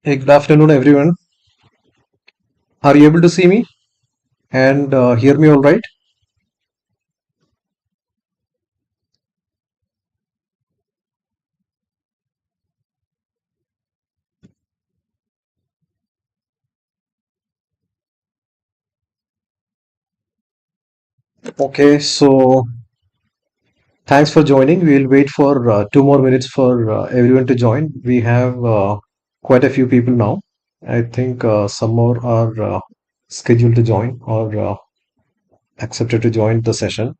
Hey, good afternoon, everyone. Are you able to see me and hear me all right? Okay, so thanks for joining. We'll wait for 2 more minutes for everyone to join. We have quite a few people now. I think some more are scheduled to join or accepted to join the session.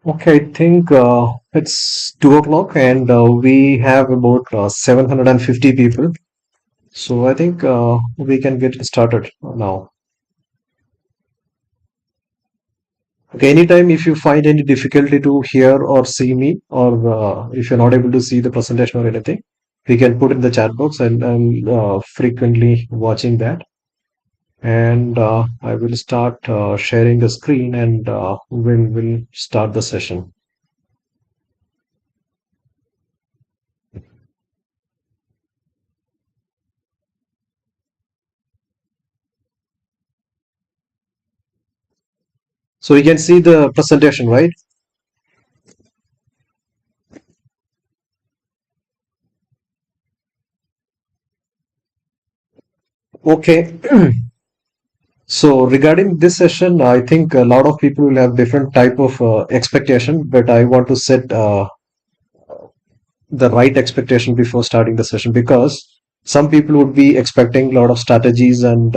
Okay, I think it's 2 o'clock and we have about 750 people. So I think we can get started now. Okay, anytime if you find any difficulty to hear or see me, or if you're not able to see the presentation or anything, we can put in the chat box and I'm frequently watching that. And I will start sharing the screen and we'll start the session. So you can see the presentation, right? Okay. So regarding this session, I think a lot of people will have different type of expectation, but I want to set the right expectation before starting the session because some people would be expecting a lot of strategies and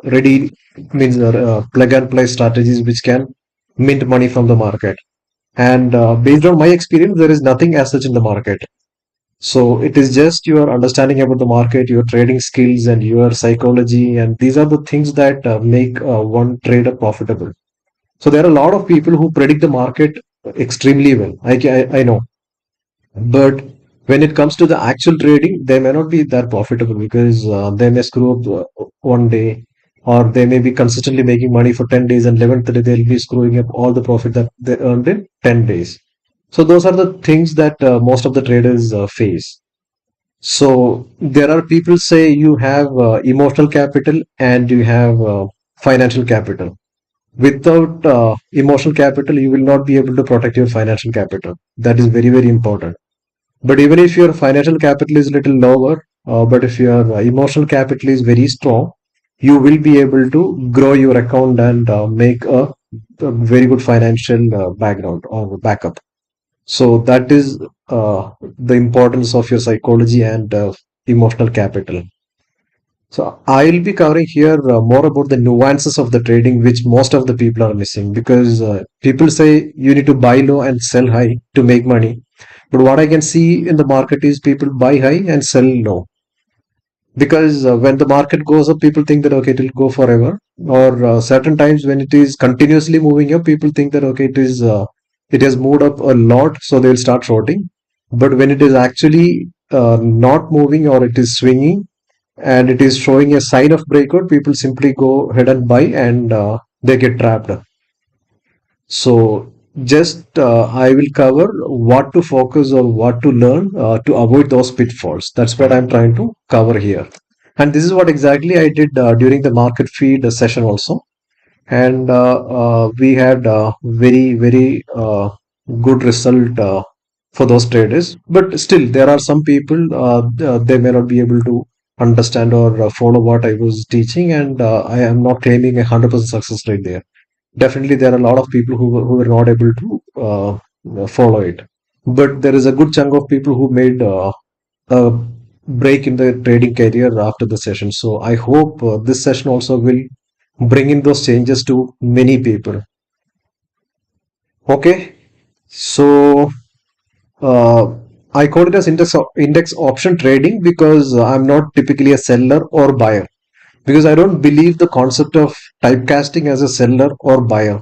ready means plug and play strategies which can mint money from the market. And based on my experience, there is nothing as such in the market. So it is just your understanding about the market, your trading skills, and your psychology, and these are the things that make one trader profitable. So there are a lot of people who predict the market extremely well. I know, but when it comes to the actual trading, they may not be that profitable because they may screw up one day, or they may be consistently making money for 10 days, and 11th day they'll be screwing up all the profit that they earned in 10 days. So those are the things that most of the traders face. So there are people say you have emotional capital and you have financial capital. Without emotional capital, you will not be able to protect your financial capital. That is very, very important. But even if your financial capital is little lower, but if your emotional capital is very strong, you will be able to grow your account and make a very good financial background or backup. So that is the importance of your psychology and emotional capital. So I'll be covering here more about the nuances of the trading, which most of the people are missing because people say you need to buy low and sell high to make money. But what I can see in the market is people buy high and sell low because when the market goes up, people think that okay, it will go forever. Or certain times when it is continuously moving up, people think that okay, it has moved up a lot, so they'll start shorting. But when it is actually not moving or it is swinging, and it is showing a sign of breakout, people simply go ahead and buy, and they get trapped. So just I will cover what to focus or what to learn to avoid those pitfalls. That's what I'm trying to cover here. And this is what exactly I did during the market feed session also. And we had very good result for those traders. But still, there are some people they may not be able to understand or follow what I was teaching, and I am not claiming 100% success rate there. Definitely, there are a lot of people who were not able to follow it. But there is a good chunk of people who made a break in the trading career after the session. So I hope this session also will bring in those changes to many people. Okay, so uh, I call it as index option trading because I'm not typically a seller or buyer, because I don't believe the concept of typecasting as a seller or buyer,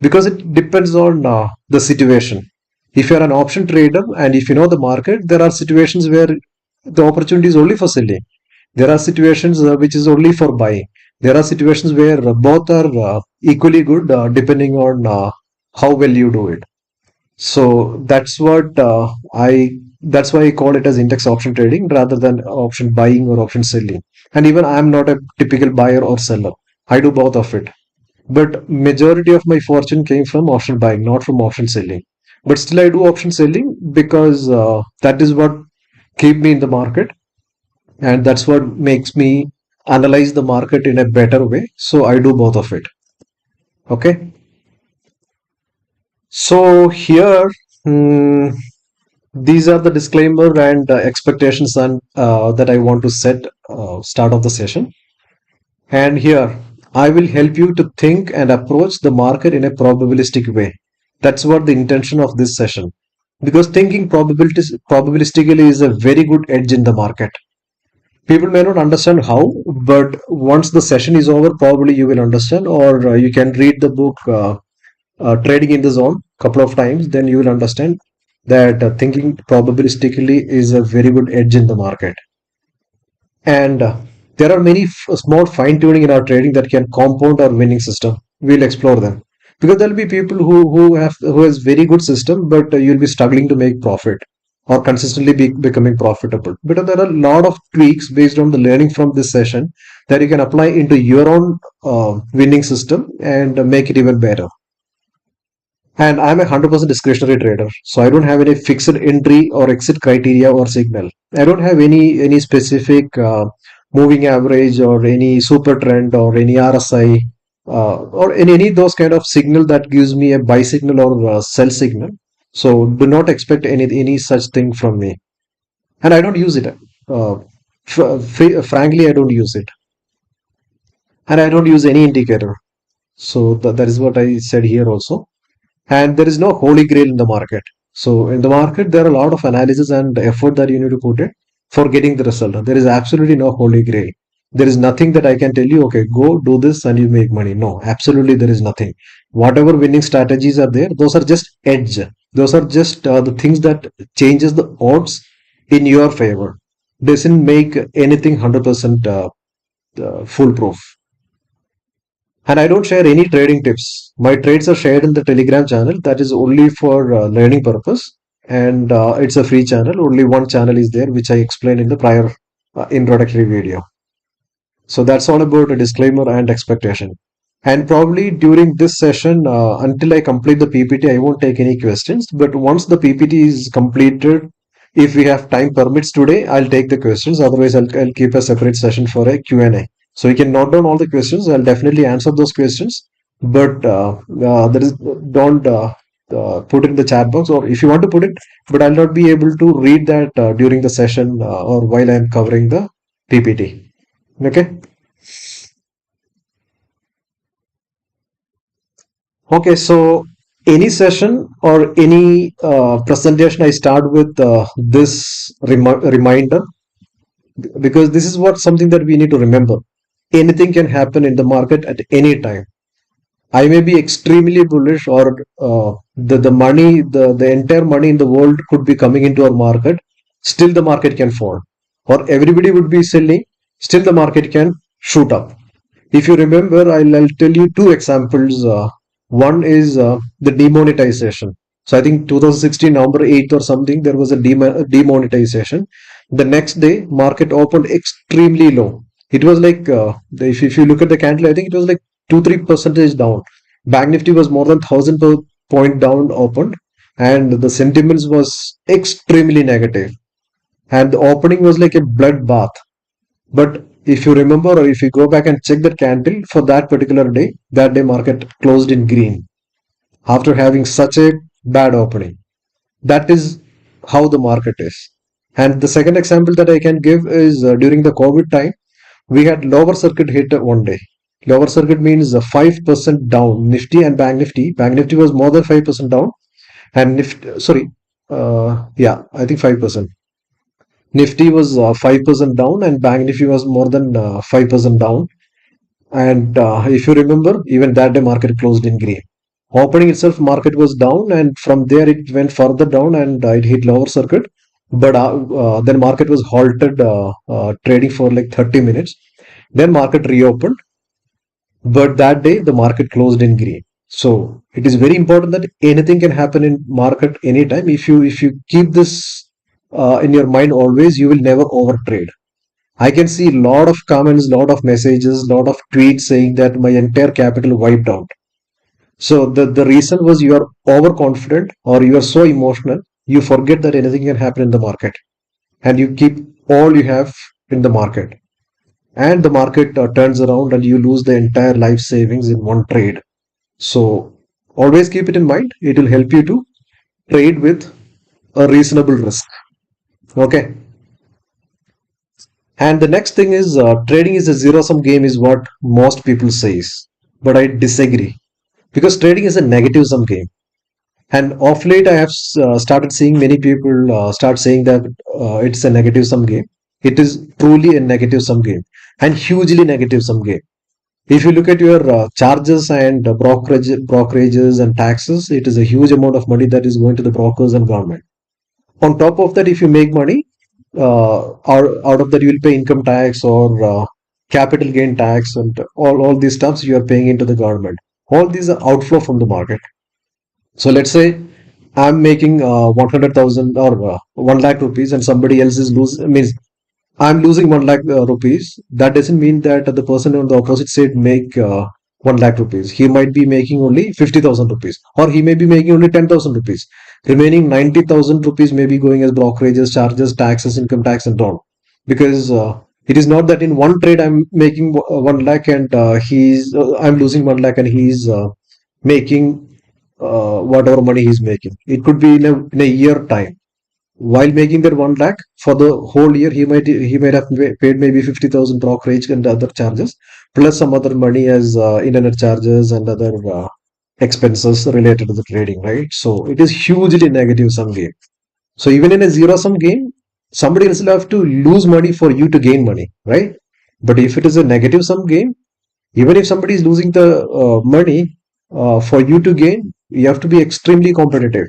because it depends on the situation. If you're an option trader and if you know the market, there are situations where the opportunity is only for selling. There are situations which is only for buying. There are situations where both are equally good depending on how well you do it. So that's what that's why I call it as index option trading rather than option buying or option selling. And even I'm not a typical buyer or seller. I do both of it. But majority of my fortune came from option buying, not from option selling. But still, I do option selling because that is what keep me in the market, and that's what makes me analyze the market in a better way. So I do both of it. Okay. So here, hmm, these are the disclaimer and expectations and that I want to set start of the session. And here, I will help you to think and approach the market in a probabilistic way. That's what the intention of this session. Because thinking probabilistically is a very good edge in the market. People may not understand how, but once the session is over, probably you will understand, or you can read the book Trading in the Zone couple of times, then you will understand that thinking probabilistically is a very good edge in the market. And there are many small fine tuning in our trading that can compound our winning system. We'll explore them because there'll be people who has very good system, but you'll be struggling to make profit or consistently becoming profitable. But there are a lot of tweaks based on the learning from this session that you can apply into your own winning system and make it even better. And I'm a 100% discretionary trader, so I don't have any fixed entry or exit criteria or signal. I don't have any specific moving average or any super trend or any RSI or any of those kind of signal that gives me a buy signal or sell signal. So do not expect any such thing from me, and I don't use it. Frankly, I don't use it, and I don't use any indicator. So that is what I said here also. And there is no holy grail in the market. So in the market, there are a lot of analysis and effort that you need to put in for getting the result. There is absolutely no holy grail. There is nothing that I can tell you, okay, go do this and you make money. No, absolutely there is nothing. Whatever winning strategies are there, those are just edge. Those are just the things that changes the odds in your favor. Doesn't make anything 100% foolproof. And I don't share any trading tips. My trades are shared in the Telegram channel that is only for learning purpose. And it's a free channel. Only one channel is there, which I explained in the prior introductory video. So that's all about a disclaimer and expectation. And probably during this session, until I complete the PPT, I won't take any questions. But once the PPT is completed, if we have time permits today, I'll take the questions. Otherwise, I'll keep a separate session for a Q&A. So you can note down all the questions. I'll definitely answer those questions. But don't put it in the chat box, or if you want to put it, but I'll not be able to read that during the session or while I'm covering the PPT. Okay. Okay, so any session or any presentation, I start with this reminder, because this is what something that we need to remember. Anything can happen in the market at any time. I may be extremely bullish, or the money, the entire money in the world could be coming into our market. Still, the market can fall, or everybody would be selling. still the market can shoot up. If you remember, I'll tell you two examples. One is the demonetization. So I think 2016 November 8th or something, there was a demonetization. The next day, market opened extremely low. It was like, if you look at the candle, I think it was like 2-3 percentage down. Bank Nifty was more than 1,000 point down opened, and the sentiments was extremely negative. And the opening was like a bloodbath. But if you remember, or if you go back and check that candle for that day market closed in green after having such a bad opening. That is how the market is. And the second example that I can give is during the COVID time, we had lower circuit hit one day. Lower circuit means 5% down. Nifty and Bank Nifty. Bank Nifty was more than 5% down, and Nifty, sorry, yeah, I think 5%. Nifty was 5% down, and Bank Nifty was more than 5% down. And if you remember, even that day market closed in green. Opening itself, market was down, and from there it went further down and it hit lower circuit. But then market was halted trading for like 30 minutes. Then market reopened, but that day the market closed in green. So it is very important that anything can happen in market anytime. If you keep this in your mind always, you will never overtrade. I can see a lot of comments, lot of messages, lot of tweets saying that my entire capital wiped out. So the reason was you are overconfident or you are so emotional, you forget that anything can happen in the market and you keep all you have in the market. And the market turns around and you lose the entire life savings in one trade. So always keep it in mind. It will help you to trade with a reasonable risk. Okay. And the next thing is trading is a zero sum game, is what most people says, but I disagree because trading is a negative sum game. And of late, I have started seeing many people start saying that it's a negative sum game. It is truly a negative sum game and hugely negative sum game. If you look at your charges and brokerages and taxes, it is a huge amount of money that is going to the brokers and government. On top of that, if you make money, out of that you will pay income tax or capital gain tax and all these stuffs you are paying into the government. All these are outflow from the market. So let's say I'm making 100,000 or 1 lakh rupees and somebody else is losing, means I'm losing 1 lakh rupees. That doesn't mean that the person on the opposite side make 1 lakh rupees. He might be making only 50,000 rupees, or he may be making only 10,000 rupees. Remaining 90,000 rupees may be going as brokerages, charges, taxes, income tax, and all. Because it is not that in one trade I'm making 1 lakh and I'm losing 1 lakh and he's making whatever money he's making. It could be in a year time. While making that 1 lakh for the whole year, he might have paid maybe 50,000 brokerage and other charges, plus some other money as internet charges and other expenses related to the trading, right? So it is hugely negative sum game. So even in a zero sum game, somebody else will have to lose money for you to gain money, right? But if it is a negative sum game, even if somebody is losing the money for you to gain, you have to be extremely competitive.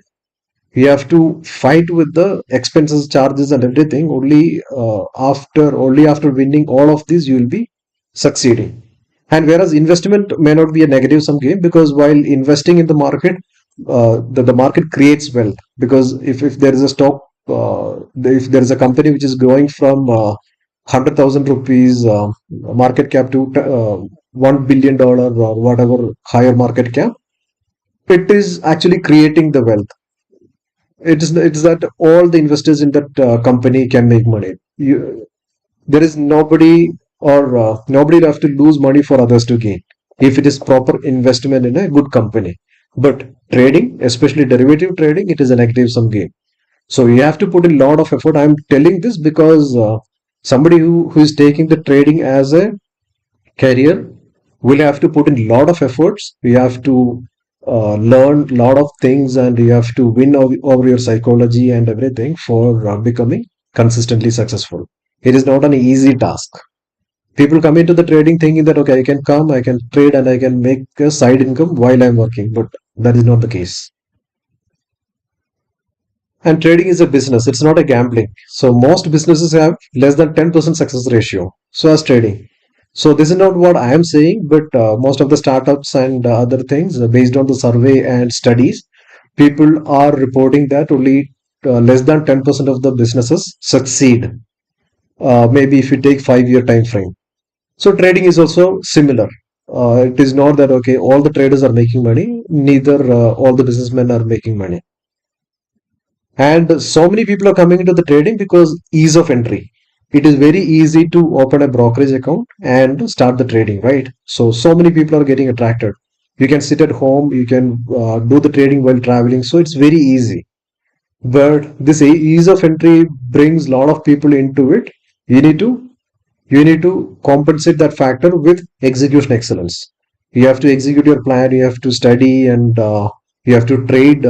You have to fight with the expenses, charges, and everything. Only after winning all of these, you will be succeeding. And whereas investment may not be a negative sum game, because while investing in the market, the market creates wealth. Because if there is a stock, if there is a company which is growing from 100,000 rupees market cap to $1 billion or whatever higher market cap, it is actually creating the wealth. It's that all the investors in that company can make money. There is nobody, or nobody will have to lose money for others to gain if it is proper investment in a good company. But trading, especially derivative trading, it is a negative sum game. So you have to put in a lot of effort. I'm telling this because somebody who is taking the trading as a career will have to put in a lot of efforts. You have to learn a lot of things and you have to win over your psychology and everything for becoming consistently successful. It is not an easy task. People come into the trading thinking that, okay, I can trade and I can make a side income while I'm working, but that is not the case. And trading is a business, it's not a gambling. So most businesses have less than 10% success ratio. So as trading. So this is not what I am saying, but most of the startups and other things, based on the survey and studies, people are reporting that only less than 10% of the businesses succeed. Maybe if you take 5 year time frame. So trading is also similar. It is not that okay, all the traders are making money, neither all the businessmen are making money. And so many people are coming into the trading because ease of entry. It is very easy to open a brokerage account and start the trading, right? So many people are getting attracted. You can sit at home, you can do the trading while traveling. So it's very easy. But this ease of entry brings a lot of people into it. You need to you need to compensate that factor with execution excellence. You have to execute your plan, you have to study, and you have to trade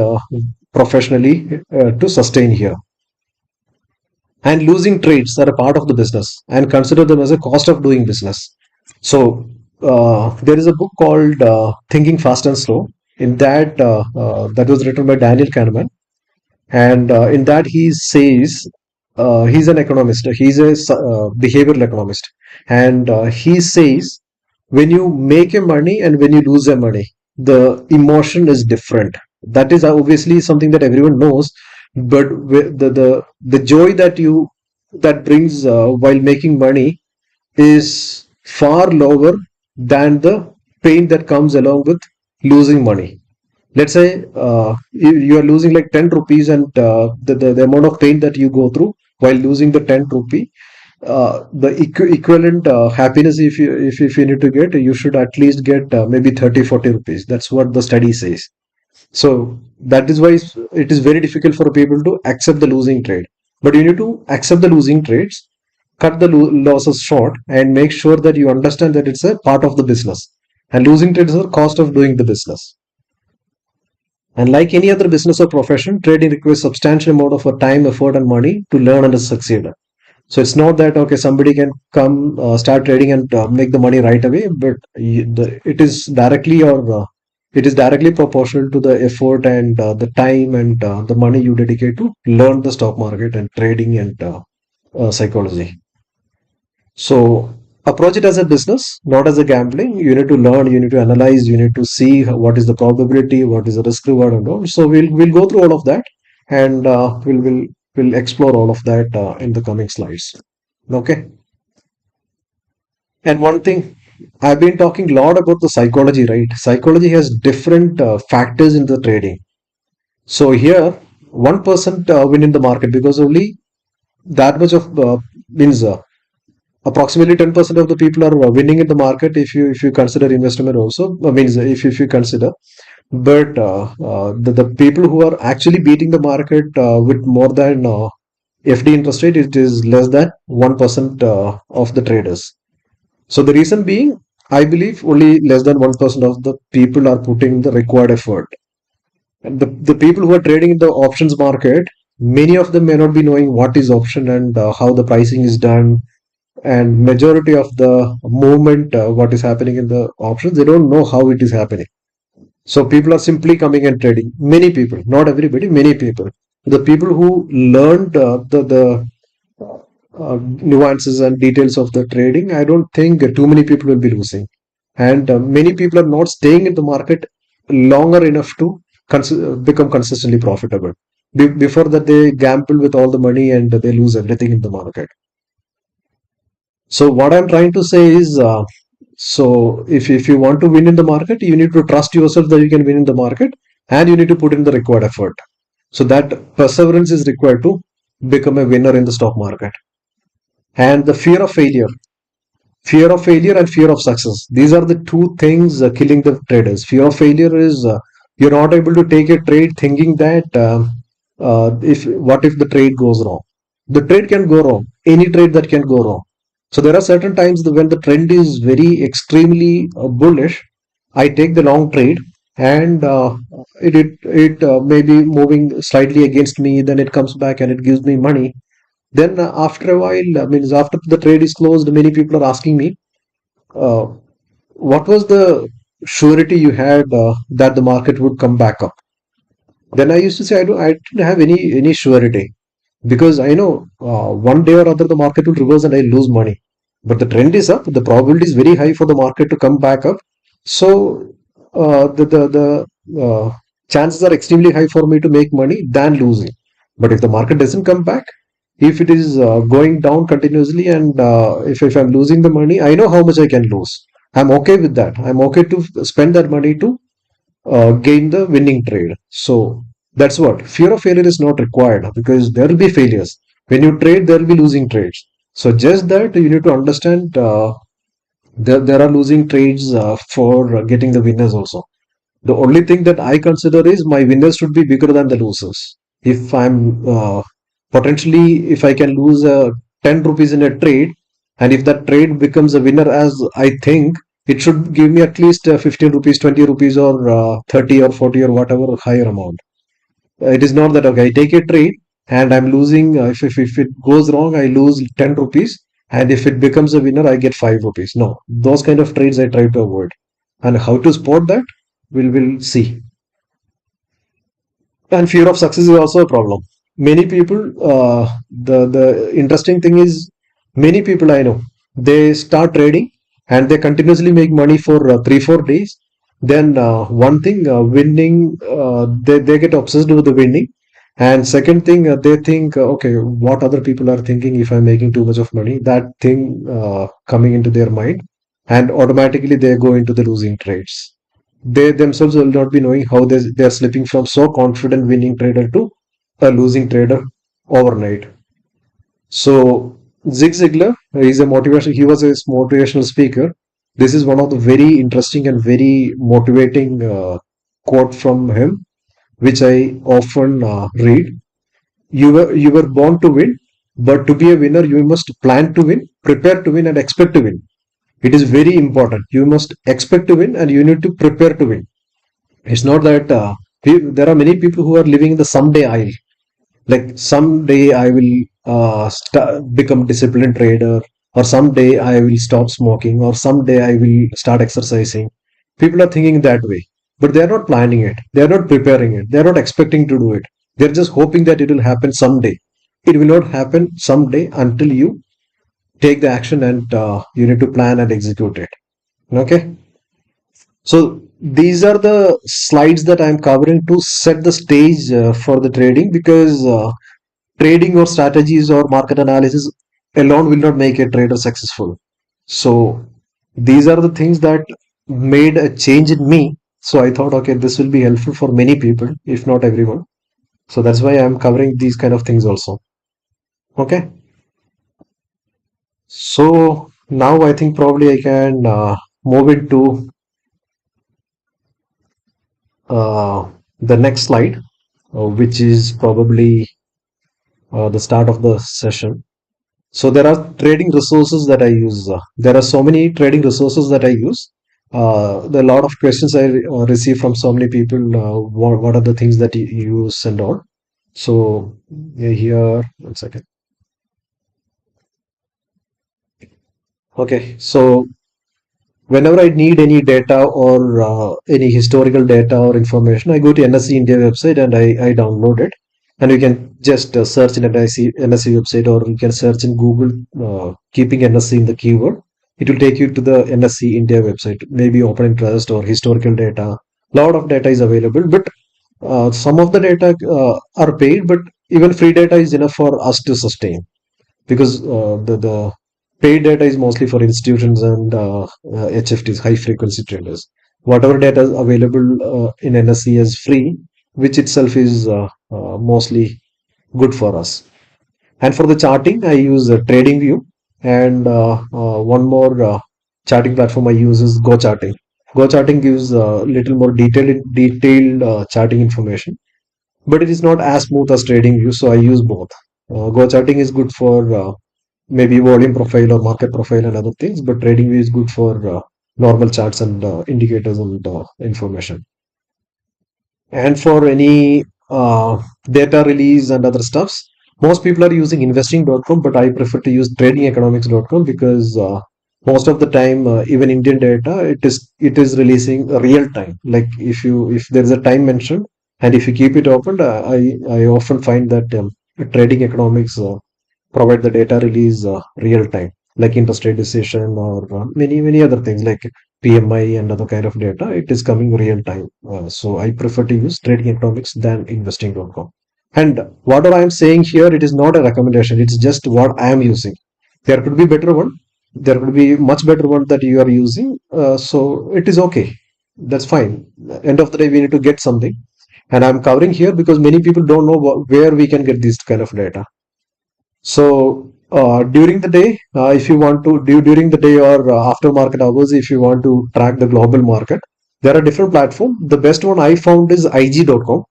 professionally to sustain here. And losing trades are a part of the business and consider them as a cost of doing business. So there is a book called Thinking Fast and Slow. In that was written by Daniel Kahneman, and in that he says he's an economist. He's a behavioral economist, and he says when you make a money and when you lose a money, the emotion is different. That is obviously something that everyone knows, but the joy that brings while making money is far lower than the pain that comes along with losing money. Let's say you are losing like 10 rupees, and the amount of pain that you go through while losing the 10 rupee, the equivalent happiness, if you need to get, you should at least get maybe 30-40 rupees. That's what the study says. So that is why it is very difficult for people to accept the losing trade. But you need to accept the losing trades, cut the losses short, and make sure that you understand that it's a part of the business. And losing trades are cost of doing the business. And like any other business or profession, trading requires substantial amount of time, effort, and money to learn and to succeed. So it's not that okay, somebody can come start trading and make the money right away, but it is directly proportional to the effort and the time and the money you dedicate to learn the stock market and trading and psychology. So approach it as a business, not as a gambling. You need to learn, you need to analyze, you need to see what is the probability, what is the risk reward, and all. So we'll go through all of that, and we'll explore all of that in the coming slides. Okay. And one thing, I've been talking a lot about the psychology, right? Psychology has different factors in the trading. So here, 1% win in the market because only that much of means approximately 10% of the people are winning in the market if you consider investment also. Means if you consider, but the people who are actually beating the market with more than FD interest rate, it is less than 1% of the traders. So the reason being, I believe only less than 1% of the people are putting the required effort. And the people who are trading in the options market, many of them may not be knowing what is option and how the pricing is done, and majority of the movement what is happening in the options, they don't know how it is happening. So people are simply coming and trading. Many people, not everybody, many people. The people who learned the nuances and details of the trading, I don't think too many people will be losing. And many people are not staying in the market longer enough to become consistently profitable. Before that, they gamble with all the money and they lose everything in the market. So what I'm trying to say is, so if you want to win in the market, you need to trust yourself that you can win in the market, and you need to put in the required effort. So that perseverance is required to become a winner in the stock market. And the fear of failure and fear of success. These are the two things killing the traders. Fear of failure is you're not able to take a trade thinking that if what if the trade goes wrong? The trade can go wrong. Any trade that can go wrong. So there are certain times when the trend is very extremely bullish, I take the long trade, and it may be moving slightly against me. Then it comes back and it gives me money. Then after a while, means after the trade is closed, many people are asking me, uh, what was the surety you had that the market would come back up? Then I used to say I didn't have any surety because I know one day or other the market will reverse and I lose money. But the trend is up. The probability is very high for the market to come back up. So the chances are extremely high for me to make money than losing. But if the market doesn't come back, if it is going down continuously, and if I'm losing the money, I know how much I can lose. I'm okay with that. I'm okay to spend that money to gain the winning trade. So that's what fear of failure is not required because there will be failures. When you trade, there will be losing trades. So just that you need to understand there are losing trades for getting the winners also. The only thing that I consider is my winners should be bigger than the losers. If I'm potentially, if I can lose 10 rupees in a trade, and if that trade becomes a winner as I think, it should give me at least 15 rupees, 20 rupees, or 30 or 40 or whatever higher amount. It is not that, okay, I take a trade and I'm losing, if it goes wrong, I lose 10 rupees. And if it becomes a winner, I get 5 rupees. No, those kind of trades I try to avoid. And how to spot that, we'll see. And fear of success is also a problem. Many people, the interesting thing is, many people I know, they start trading and they continuously make money for 3 4 days. Then one thing, winning, they get obsessed with the winning. And second thing, they think, okay, what other people are thinking if I'm making too much of money, that thing coming into their mind, and automatically they go into the losing trades. They themselves will not be knowing how they are slipping from so confident winning trader to a losing trader overnight. So Zig Ziglar is a motivation. He was a motivational speaker. This is one of the very interesting and very motivating quote from him, which I often read. You were born to win, but to be a winner, you must plan to win, prepare to win, and expect to win. It is very important. You must expect to win, and you need to prepare to win. It's not that there are many people who are living in the someday aisle. Like someday I will become disciplined trader, or someday I will stop smoking, or someday I will start exercising. People are thinking that way, but they are not planning it. They are not preparing it. They are not expecting to do it. They're just hoping that it will happen someday. It will not happen someday until you take the action and you need to plan and execute it. Okay. So these are the slides that I'm covering to set the stage for the trading, because trading or strategies or market analysis alone will not make a trader successful. So these are the things that made a change in me. So I thought, okay, this will be helpful for many people, if not everyone. So that's why I'm covering these kind of things also. Okay. So now I think probably I can move into the next slide, which is probably the start of the session. So there are trading resources that I use. There are so many trading resources that I use. There are a lot of questions I receive from so many people. What are the things that you use and all? So here, 1 second. Okay, so whenever I need any data or any historical data or information, I go to NSC India website and I download it. And you can just search in NSC website, or you can search in Google, keeping NSC in the keyword. It will take you to the NSC India website, maybe open interest or historical data. Lot of data is available, but some of the data are paid, but even free data is enough for us to sustain, because the paid data is mostly for institutions and HFTs, high frequency traders. Whatever data is available in NSE is free, which itself is mostly good for us. And for the charting, I use TradingView, and one more charting platform I use is Go Charting. Go Charting gives a little more detailed charting information, but it is not as smooth as TradingView, so I use both. Go Charting is good for maybe volume profile or market profile and other things, but TradingView is good for normal charts and indicators and information. And for any data release and other stuffs, most people are using investing.com, but I prefer to use tradingeconomics.com, because most of the time, even Indian data, it is releasing real time. Like if there is a time mentioned, And if you keep it open, I often find that trading economics provide the data release real time, like interest rate decision or many other things like PMI and other kind of data. It is coming real time. So I prefer to use trading economics than investing.com. And whatever I am saying here, it is not a recommendation. It's just what I am using. There could be better one. There could be much better one that you are using. So it is okay. That's fine. End of the day, we need to get something. And I'm covering here because many people don't know where we can get this kind of data. So during the day, if you want to do during the day or after market hours, if you want to track the global market, there are different platforms. The best one I found is IG.com.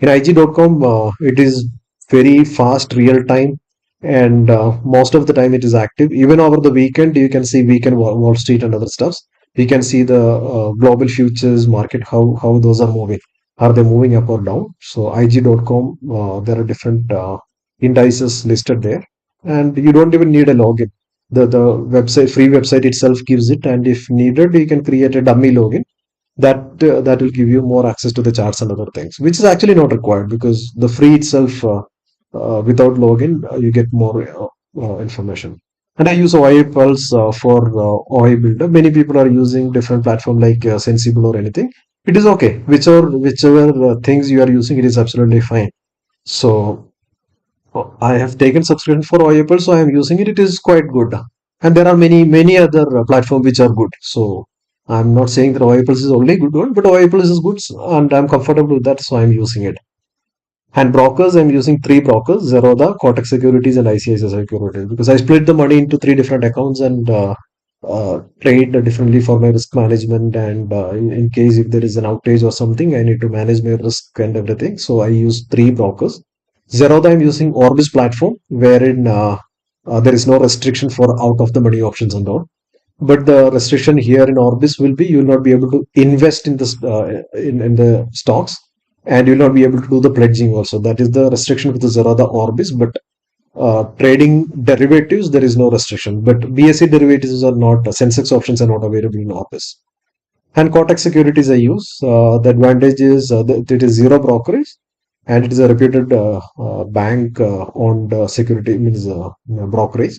In IG.com, it is very fast, real time, and most of the time it is active. Even over the weekend, you can see weekend Wall Street and other stuffs. You can see the global futures market, how those are moving. Are they moving up or down? So IG.com, there are different indices listed there, and you don't even need a login. The website free website itself gives it, and if needed, you can create a dummy login that will give you more access to the charts and other things, which is actually not required because the free itself, without login, you get more information. And I use OI Pulse for OI Builder. Many people are using different platform like Sensible or anything. It is okay. Whichever things you are using, it is absolutely fine. So I have taken subscription for OI so I am using it. It is quite good. And there are many other platforms which are good. So I'm not saying that OI is only good one, but OI is good and I'm comfortable with that, so I'm using it. And brokers, I'm using three brokers: Zerodha, Kotak Securities, and ICICI Securities, because I split the money into three different accounts and trade differently for my risk management. And in case if there is an outage or something, I need to manage my risk and everything. So I use three brokers. Zerodha, I'm using Orbis platform, wherein there is no restriction for out of the money options and all. But the restriction here in Orbis will be you will not be able to invest in this in the stocks, and you will not be able to do the pledging also. That is the restriction with the Zerodha Orbis. But trading derivatives, there is no restriction. But BSE derivatives are not, Sensex options are not available in Orbis. And Kotak Securities I use. The advantage is that it is zero brokerage, and it is a reputed bank owned security, means brokerage.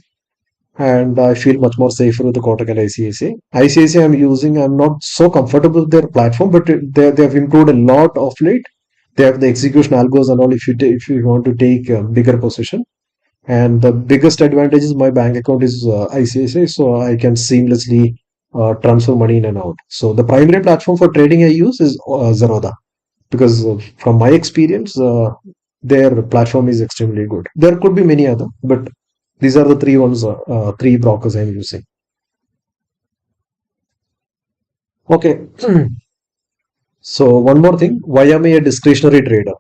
And I feel much more safer with the Kotak and ICICI. ICICI I'm using, I'm not so comfortable with their platform, but they have improved a lot of late. They have the execution algos and all if if you want to take a bigger position. And the biggest advantage is my bank account is ICICI, so I can seamlessly transfer money in and out. So the primary platform for trading I use is Zerodha, because from my experience, their platform is extremely good. There could be many other, but these are the three brokers I'm using. Okay. So one more thing, why am I a discretionary trader?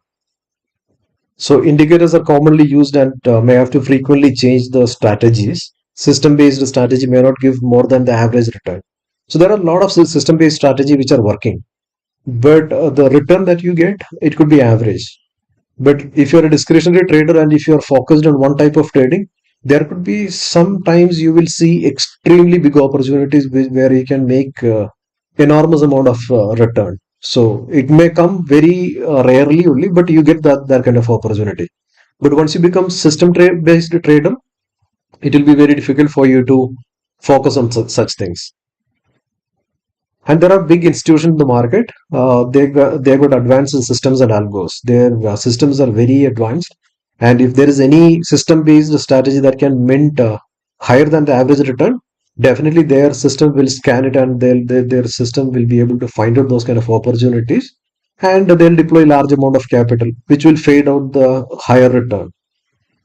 So indicators are commonly used and may have to frequently change the strategies. System-based strategy may not give more than the average return. So there are a lot of system-based strategy which are working, but the return that you get, it could be average. But if you're a discretionary trader and if you're focused on one type of trading, there could be sometimes you will see extremely big opportunities where you can make enormous amount of return. So it may come very rarely only, but you get that kind of opportunity. But once you become based trader, it will be very difficult for you to focus on such things. And there are big institutions in the market. They got advanced systems and algos. Their systems are very advanced. And if there is any system-based strategy that can mint higher than the average return, definitely their system will scan it and their system will be able to find out those kind of opportunities. And they'll deploy large amount of capital, which will fade out the higher return.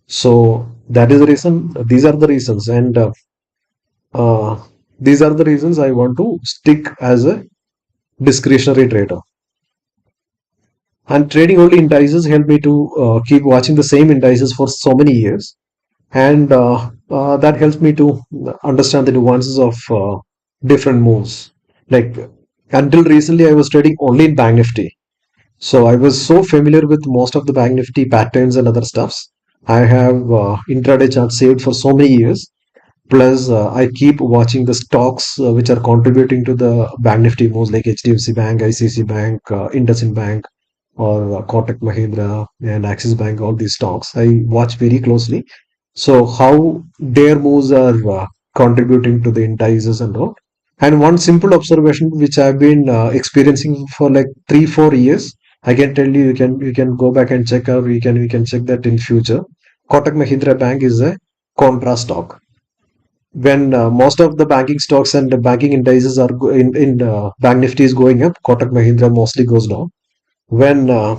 So that is the reason. These are the reasons. And uh, these are the reasons I want to stick as a discretionary trader. And trading only indices help me to keep watching the same indices for so many years. And that helps me to understand the nuances of different moves. Like until recently, I was trading only in Bank Nifty. So I was so familiar with most of the Bank Nifty patterns and other stuffs. I have intraday charts saved for so many years. Plus, I keep watching the stocks which are contributing to the Bank Nifty moves like HDFC Bank, ICICI Bank, IndusInd Bank, or Kotak Mahindra and Axis Bank, all these stocks, I watch very closely. So how their moves are contributing to the indices and all. And one simple observation which I've been experiencing for like 3 4 years, I can tell you, you can go back and check, or we can check that in future. Kotak Mahindra Bank is a contra stock. When most of the banking stocks and the banking indices are in Bank Nifty is going up, Kotak Mahindra mostly goes down. When uh,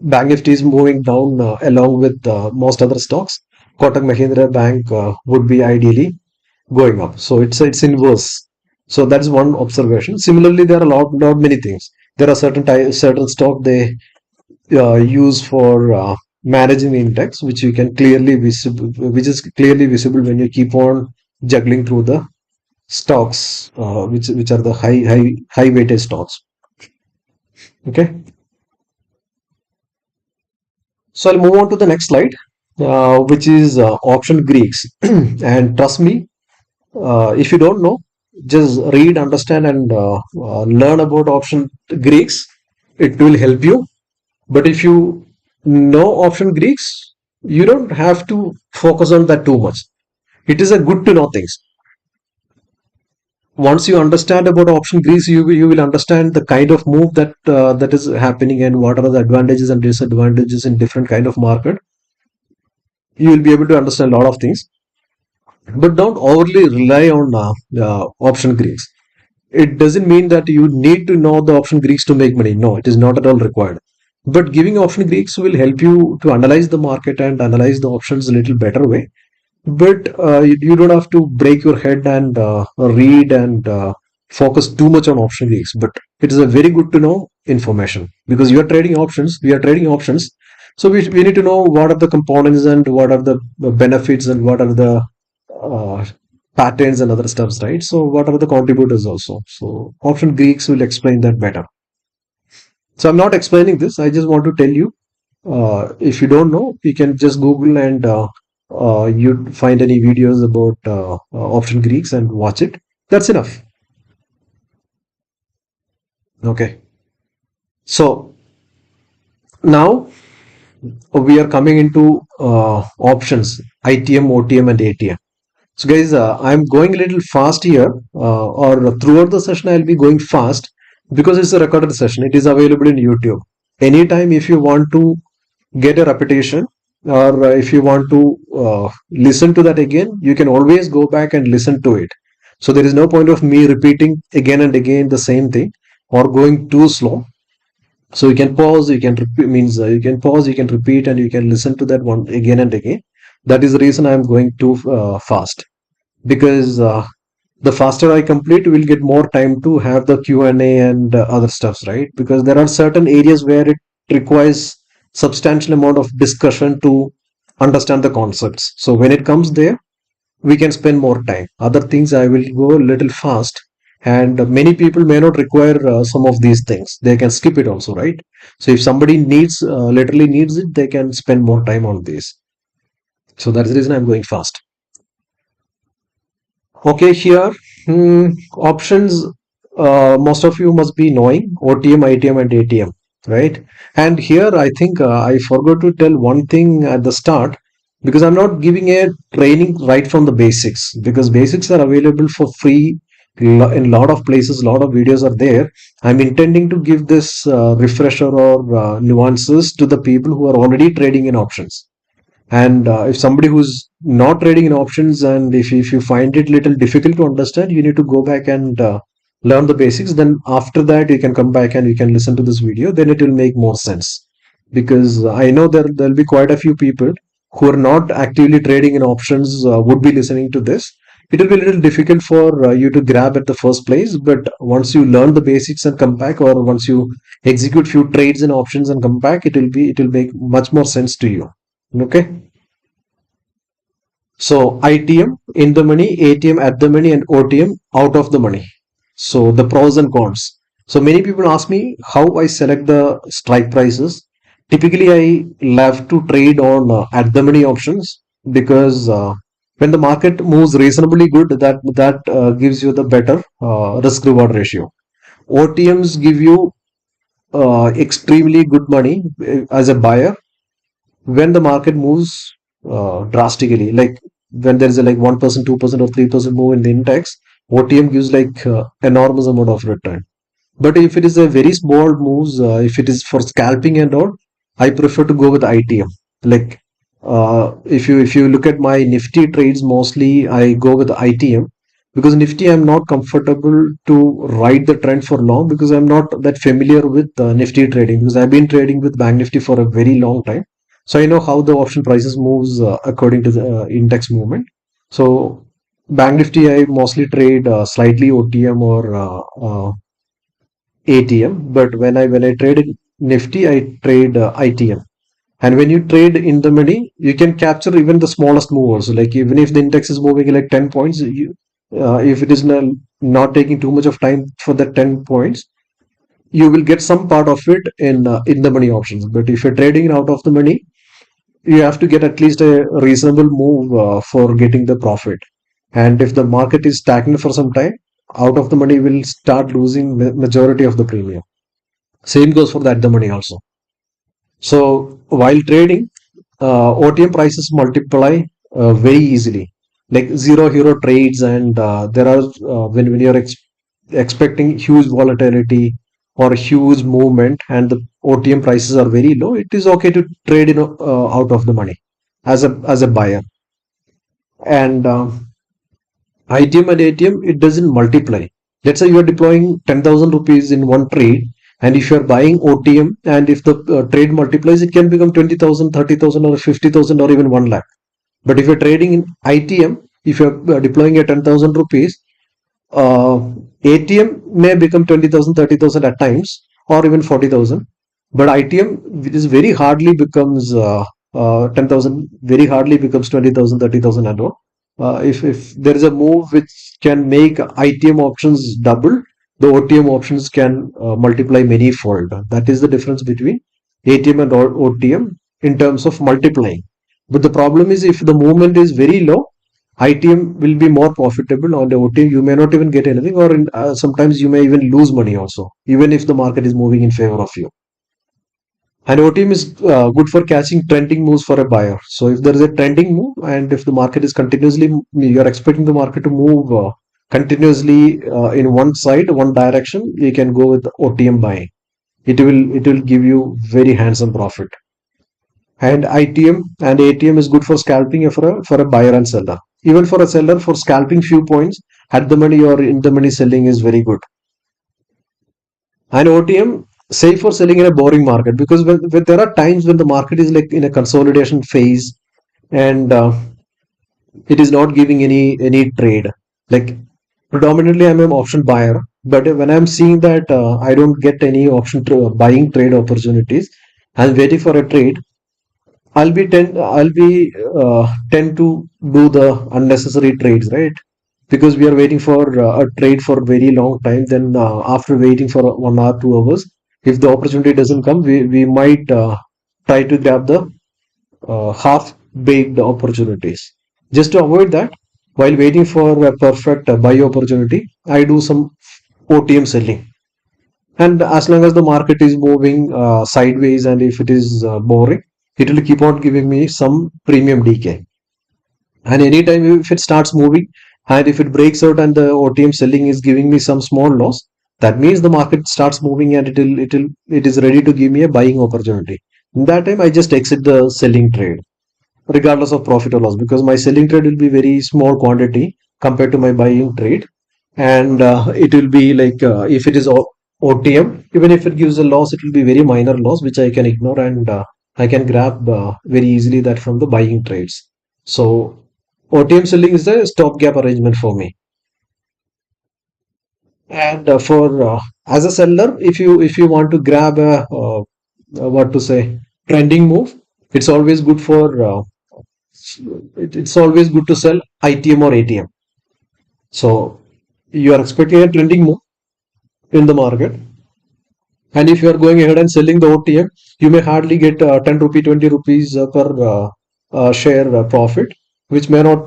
Bank Nifty is moving down along with most other stocks, Kotak Mahindra Bank would be ideally going up. So it's inverse. So that's one observation. Similarly, there are lot many things. There are certain stock they use for managing the index, which you can clearly visible, which is clearly visible when you keep on juggling through the stocks, which are the high weighted stocks. Okay, so I'll move on to the next slide, which is option Greeks. And trust me, if you don't know, just read, understand, and learn about option Greeks. It will help you. But if you know option Greeks, you don't have to focus on that too much. It is a good to know things. Once you understand about option Greeks, you will understand the kind of move that is happening and what are the advantages and disadvantages in different kind of market. You will be able to understand a lot of things. But don't overly rely on option Greeks. It doesn't mean that you need to know the option Greeks to make money. No, it is not at all required. But giving option Greeks will help you to analyze the market and analyze the options a little better way. But you don't have to break your head and read and focus too much on option Greeks. But it is a very good to know information, because you are trading options. We are trading options. So we need to know what are the components and what are the benefits and what are the uh, patterns and other stuffs, right? So what are the contributors also? So option Greeks will explain that better. So I'm not explaining this. I just want to tell you. If you don't know, you can just Google and you'd find any videos about option Greeks and watch it. That's enough. Okay. So now we are coming into options ITM, OTM, and ATM. So, guys, I'm going a little fast here, or throughout the session, I'll be going fast because it's a recorded session. It is available in YouTube. Anytime, if you want to get a repetition, or if you want to listen to that again, you can always go back and listen to it. So, there is no point of me repeating again and again the same thing or going too slow. So you can pause, you can repeat, means you can pause, you can repeat, and you can listen to that one again and again. That is the reason I'm going too fast, because the faster I complete, we'll get more time to have the Q&A and other stuffs, right? Because there are certain areas where it requires substantial amount of discussion to understand the concepts. So when it comes there, we can spend more time. Other things I will go a little fast, and many people may not require some of these things. They can skip it also, right? So if somebody needs literally needs it, they can spend more time on this. So that's the reason I'm going fast. Okay, here options. Most of you must be knowing OTM, ITM, and ATM, right? And here I think I forgot to tell one thing at the start, because I'm not giving a training right from the basics, because basics are available for free in a lot of places. A lot of videos are there. I'm intending to give this refresher or nuances to the people who are already trading in options. And if somebody who's not trading in options, and if you find it little difficult to understand, you need to go back and learn the basics. Then after that, you can come back and you can listen to this video. Then it will make more sense. Because I know there'll be quite a few people who are not actively trading in options would be listening to this. It will be a little difficult for you to grab at the first place. But once you learn the basics and come back, or once you execute few trades in options and come back, it will make much more sense to you. Okay. So ITM in the money, ATM at the money, and OTM out of the money. So the pros and cons. So many people ask me how I select the strike prices. Typically, I love to trade on at the money options, because when the market moves reasonably good, that gives you the better risk reward ratio. OTMs give you extremely good money as a buyer when the market moves drastically. Like when there is a like 1%, 2% or 3% move in the index, OTM gives like enormous amount of return. But if it is a very small moves, if it is for scalping and all, I prefer to go with ITM. Like if you look at my Nifty trades, mostly I go with ITM because Nifty I'm not comfortable to ride the trend for long because I'm not that familiar with Nifty trading because I've been trading with Bank Nifty for a very long time. So I know how the option prices moves according to the index movement. So Bank Nifty I mostly trade slightly OTM or ATM, but when I trade in Nifty, I trade ITM. And when you trade in the money, you can capture even the smallest movers. Like even if the index is moving like 10 points, if it is not taking too much of time for the 10 points, you will get some part of it in the money options. But if you're trading out of the money, you have to get at least a reasonable move for getting the profit. And if the market is stagnant for some time, out of the money will start losing majority of the premium. Same goes for the at the money also. So while trading, OTM prices multiply very easily, like zero hero trades, and there are when you're expecting huge volatility or huge movement, and the OTM prices are very low. It is okay to trade out of the money as a buyer, and ITM and ATM, it doesn't multiply. Let's say you are deploying 10,000 rupees in one trade, and if you are buying OTM, and if the trade multiplies, it can become 20,000, 30,000, or 50,000, or even 1 lakh. But if you're trading in ITM, if you're deploying a 10,000 rupees, ATM may become 20,000, 30,000 at times, or even 40,000. But ITM is very hardly becomes 10,000, very hardly becomes 20,000, 30,000 and all. If there is a move which can make ITM options double, the OTM options can multiply many fold. That is the difference between ATM and OTM in terms of multiplying. But the problem is if the movement is very low, ITM will be more profitable. On the OTM, you may not even get anything, or sometimes you may even lose money also, even if the market is moving in favor of you. And OTM is good for catching trending moves for a buyer. So if there is a trending move, and if the market is continuously, you are expecting the market to move continuously in one side, one direction, you can go with OTM buying. It will give you very handsome profit. And ITM and ATM is good for scalping for a buyer and seller. Even for a seller, for scalping few points, at the money or in the money selling is very good. And OTM, safe for selling in a boring market because when there are times when the market is like in a consolidation phase and it is not giving any trade. Like predominantly, I'm an option buyer, but when I'm seeing that I don't get any buying trade opportunities, I'm waiting for a trade. I'll be tend to do the unnecessary trades, right? Because we are waiting for a trade for very long time. Then after waiting for 1 hour, 2 hours, if the opportunity doesn't come, we might try to grab the half-baked opportunities. Just to avoid that, while waiting for a perfect buy opportunity, I do some OTM selling. And as long as the market is moving sideways and if it is boring, it will keep on giving me some premium decay. And anytime if it starts moving and if it breaks out and the OTM selling is giving me some small loss, that means the market starts moving and it is ready to give me a buying opportunity. In that time, I just exit the selling trade, regardless of profit or loss, because my selling trade will be very small quantity compared to my buying trade, and it will be like if it is OTM, even if it gives a loss, it will be very minor loss which I can ignore and I can grab very easily that from the buying trades. So OTM selling is a stopgap arrangement for me. And for as a seller, if you want to grab a what to say trending move, it's always good for it's always good to sell ITM or ATM. So you are expecting a trending move in the market, and if you are going ahead and selling the OTM, you may hardly get 10 rupee, 20 rupees per share profit, which may not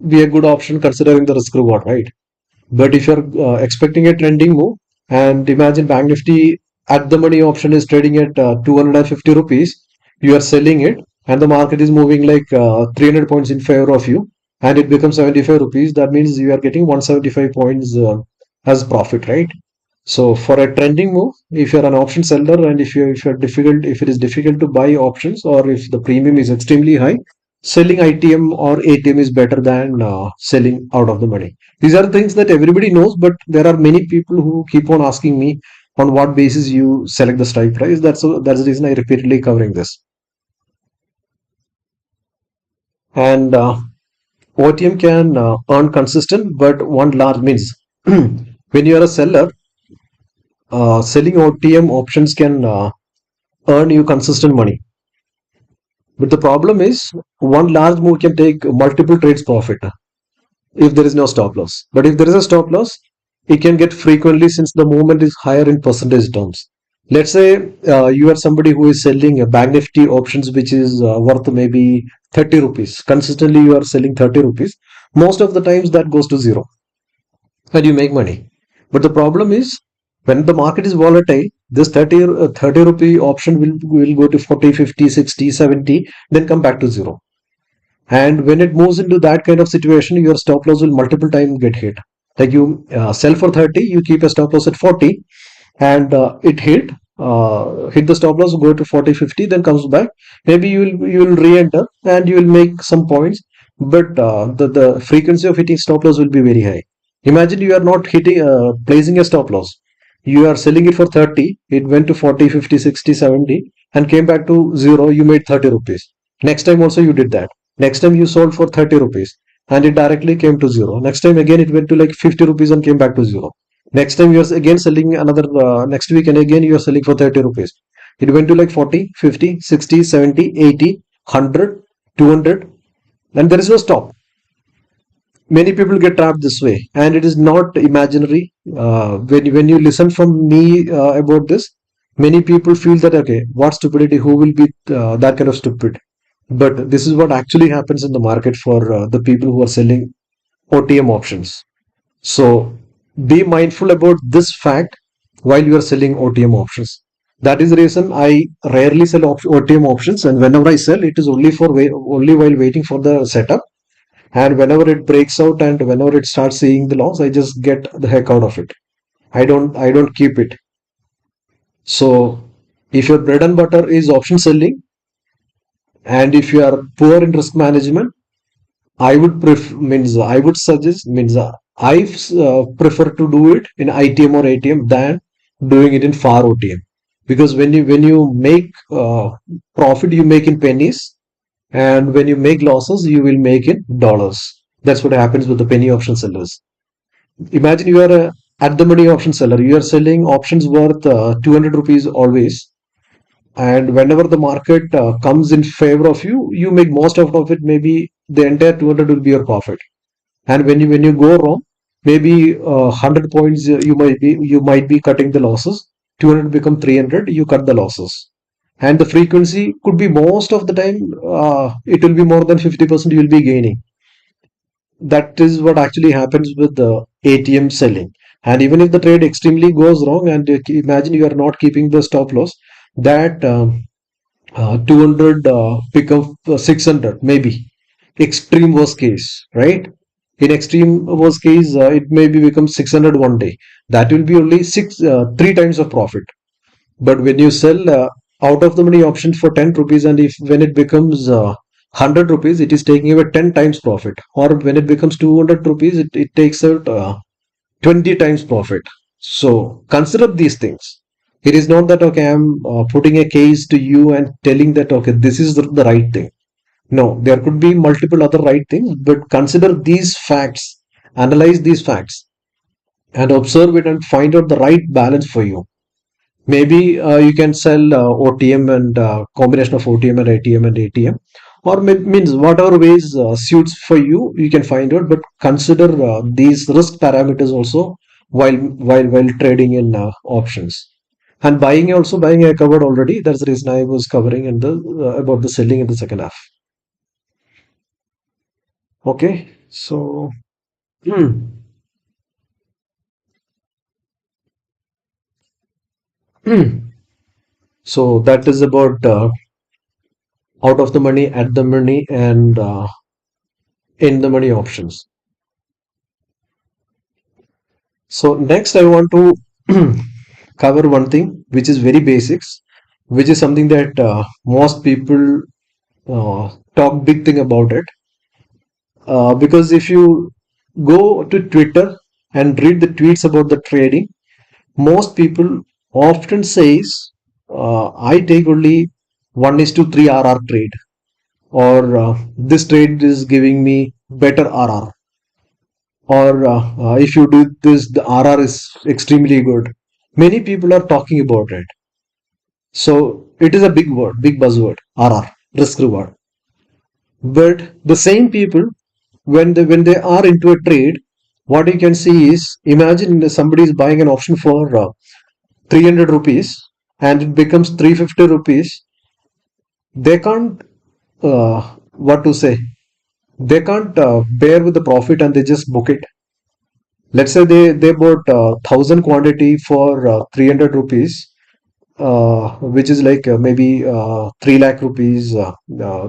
be a good option considering the risk reward, right? But if you're expecting a trending move And imagine Bank Nifty at the money option is trading at 250 rupees. You are selling it, and the market is moving like 300 points in favor of you, and it becomes 75 rupees. That means you are getting 175 points as profit, right? So for a trending move, if you're an option seller and if it is difficult to buy options or if the premium is extremely high, selling ITM or ATM is better than selling out of the money. These are things that everybody knows, but there are many people who keep on asking me on what basis you select the strike price. That's the reason I repeatedly covering this. And OTM can earn consistent, but one large means when you are a seller, selling OTM options can earn you consistent money. But the problem is one large move can take multiple trades profit if there is no stop loss. But if there is a stop loss, it can get frequently since the movement is higher in percentage terms. Let's say you are somebody who is selling a Bank Nifty options which is worth maybe 30 rupees. Consistently, you are selling 30 rupees. Most of the times that goes to zero and you make money. But the problem is when the market is volatile, this 30 rupee option will go to 40, 50, 60, 70, then come back to zero. And when it moves into that kind of situation, your stop loss will multiple times get hit. Like you sell for 30, you keep a stop loss at 40, and it hit the stop loss, go to 40, 50, then comes back. Maybe you will re-enter and you will make some points, but the frequency of hitting stop loss will be very high. Imagine you are not hitting placing a stop loss. You are selling it for 30, it went to 40, 50, 60, 70, and came back to zero. You made 30 rupees. Next time also you did that. Next time you sold for 30 rupees and it directly came to zero. Next time again it went to like 50 rupees and came back to zero. Next time you're again selling another next week and again you're selling for 30 rupees. It went to like 40, 50, 60, 70, 80, 100, 200, and there is no stop. Many people get trapped this way, and it is not imaginary. When you listen from me about this, many people feel that okay, what stupidity? Who will be that kind of stupid? But this is what actually happens in the market for the people who are selling OTM options. So be mindful about this fact while you are selling OTM options. That is the reason I rarely sell OTM options, and whenever I sell, it is only while waiting for the setup. And whenever it breaks out and whenever it starts seeing the loss, I just get the heck out of it. I don't keep it. So if your bread and butter is option selling, and if you are poor in risk management, I would suggest means I prefer to do it in ITM or ATM than doing it in FAR OTM, because when you make profit you make in pennies, and when you make losses you will make in dollars. That's what happens with the penny option sellers. Imagine you are a at the money option seller. You are selling options worth 200 rupees always, and whenever the market comes in favor of you, you make most out of it. Maybe the entire 200 will be your profit. And when you go wrong, maybe 100 points you might be cutting the losses. 200 become 300, you cut the losses, and the frequency could be most of the time it will be more than 50% you will be gaining. That is what actually happens with the ATM selling. And even if the trade extremely goes wrong, and imagine you are not keeping the stop loss, that 200 become 600 maybe. Extreme worst case, right? In extreme worst case, it maybe becomes 600 one day. That will be only three times of profit. But when you sell out of the money options for 10 rupees, and if when it becomes 100 rupees, it is taking away 10 times profit. Or when it becomes 200 rupees, it takes out 20 times profit. So consider these things. It is not that, okay, I'm putting a case to you and telling that, okay, this is the right thing. No, there could be multiple other right things, but consider these facts, analyze these facts, and observe it and find out the right balance for you. Maybe you can sell OTM and combination of OTM and ATM and ATM, or means whatever ways suits for you. You can find out, but consider these risk parameters also while trading in options. And buying I covered already. That's the reason I was covering in the about the selling in the second half. Okay, so. Hmm. So that is about out of the money, at the money, and in the money options. So next, I want to cover one thing which is very basics, which is something that most people talk big thing about it. Because if you go to Twitter and read the tweets about the trading, most people often says, I take only 1 is to 3 RR trade, or this trade is giving me better RR, or if you do this, the RR is extremely good. Many people are talking about it. So it is a big word, big buzzword, RR, risk reward. But the same people, when they are into a trade, what you can see is, imagine somebody is buying an option for 300 rupees and it becomes 350 rupees. They can't, what to say, they can't bear with the profit and they just book it. Let's say they bought 1,000 quantity for 300 rupees, which is like maybe 3 lakh rupees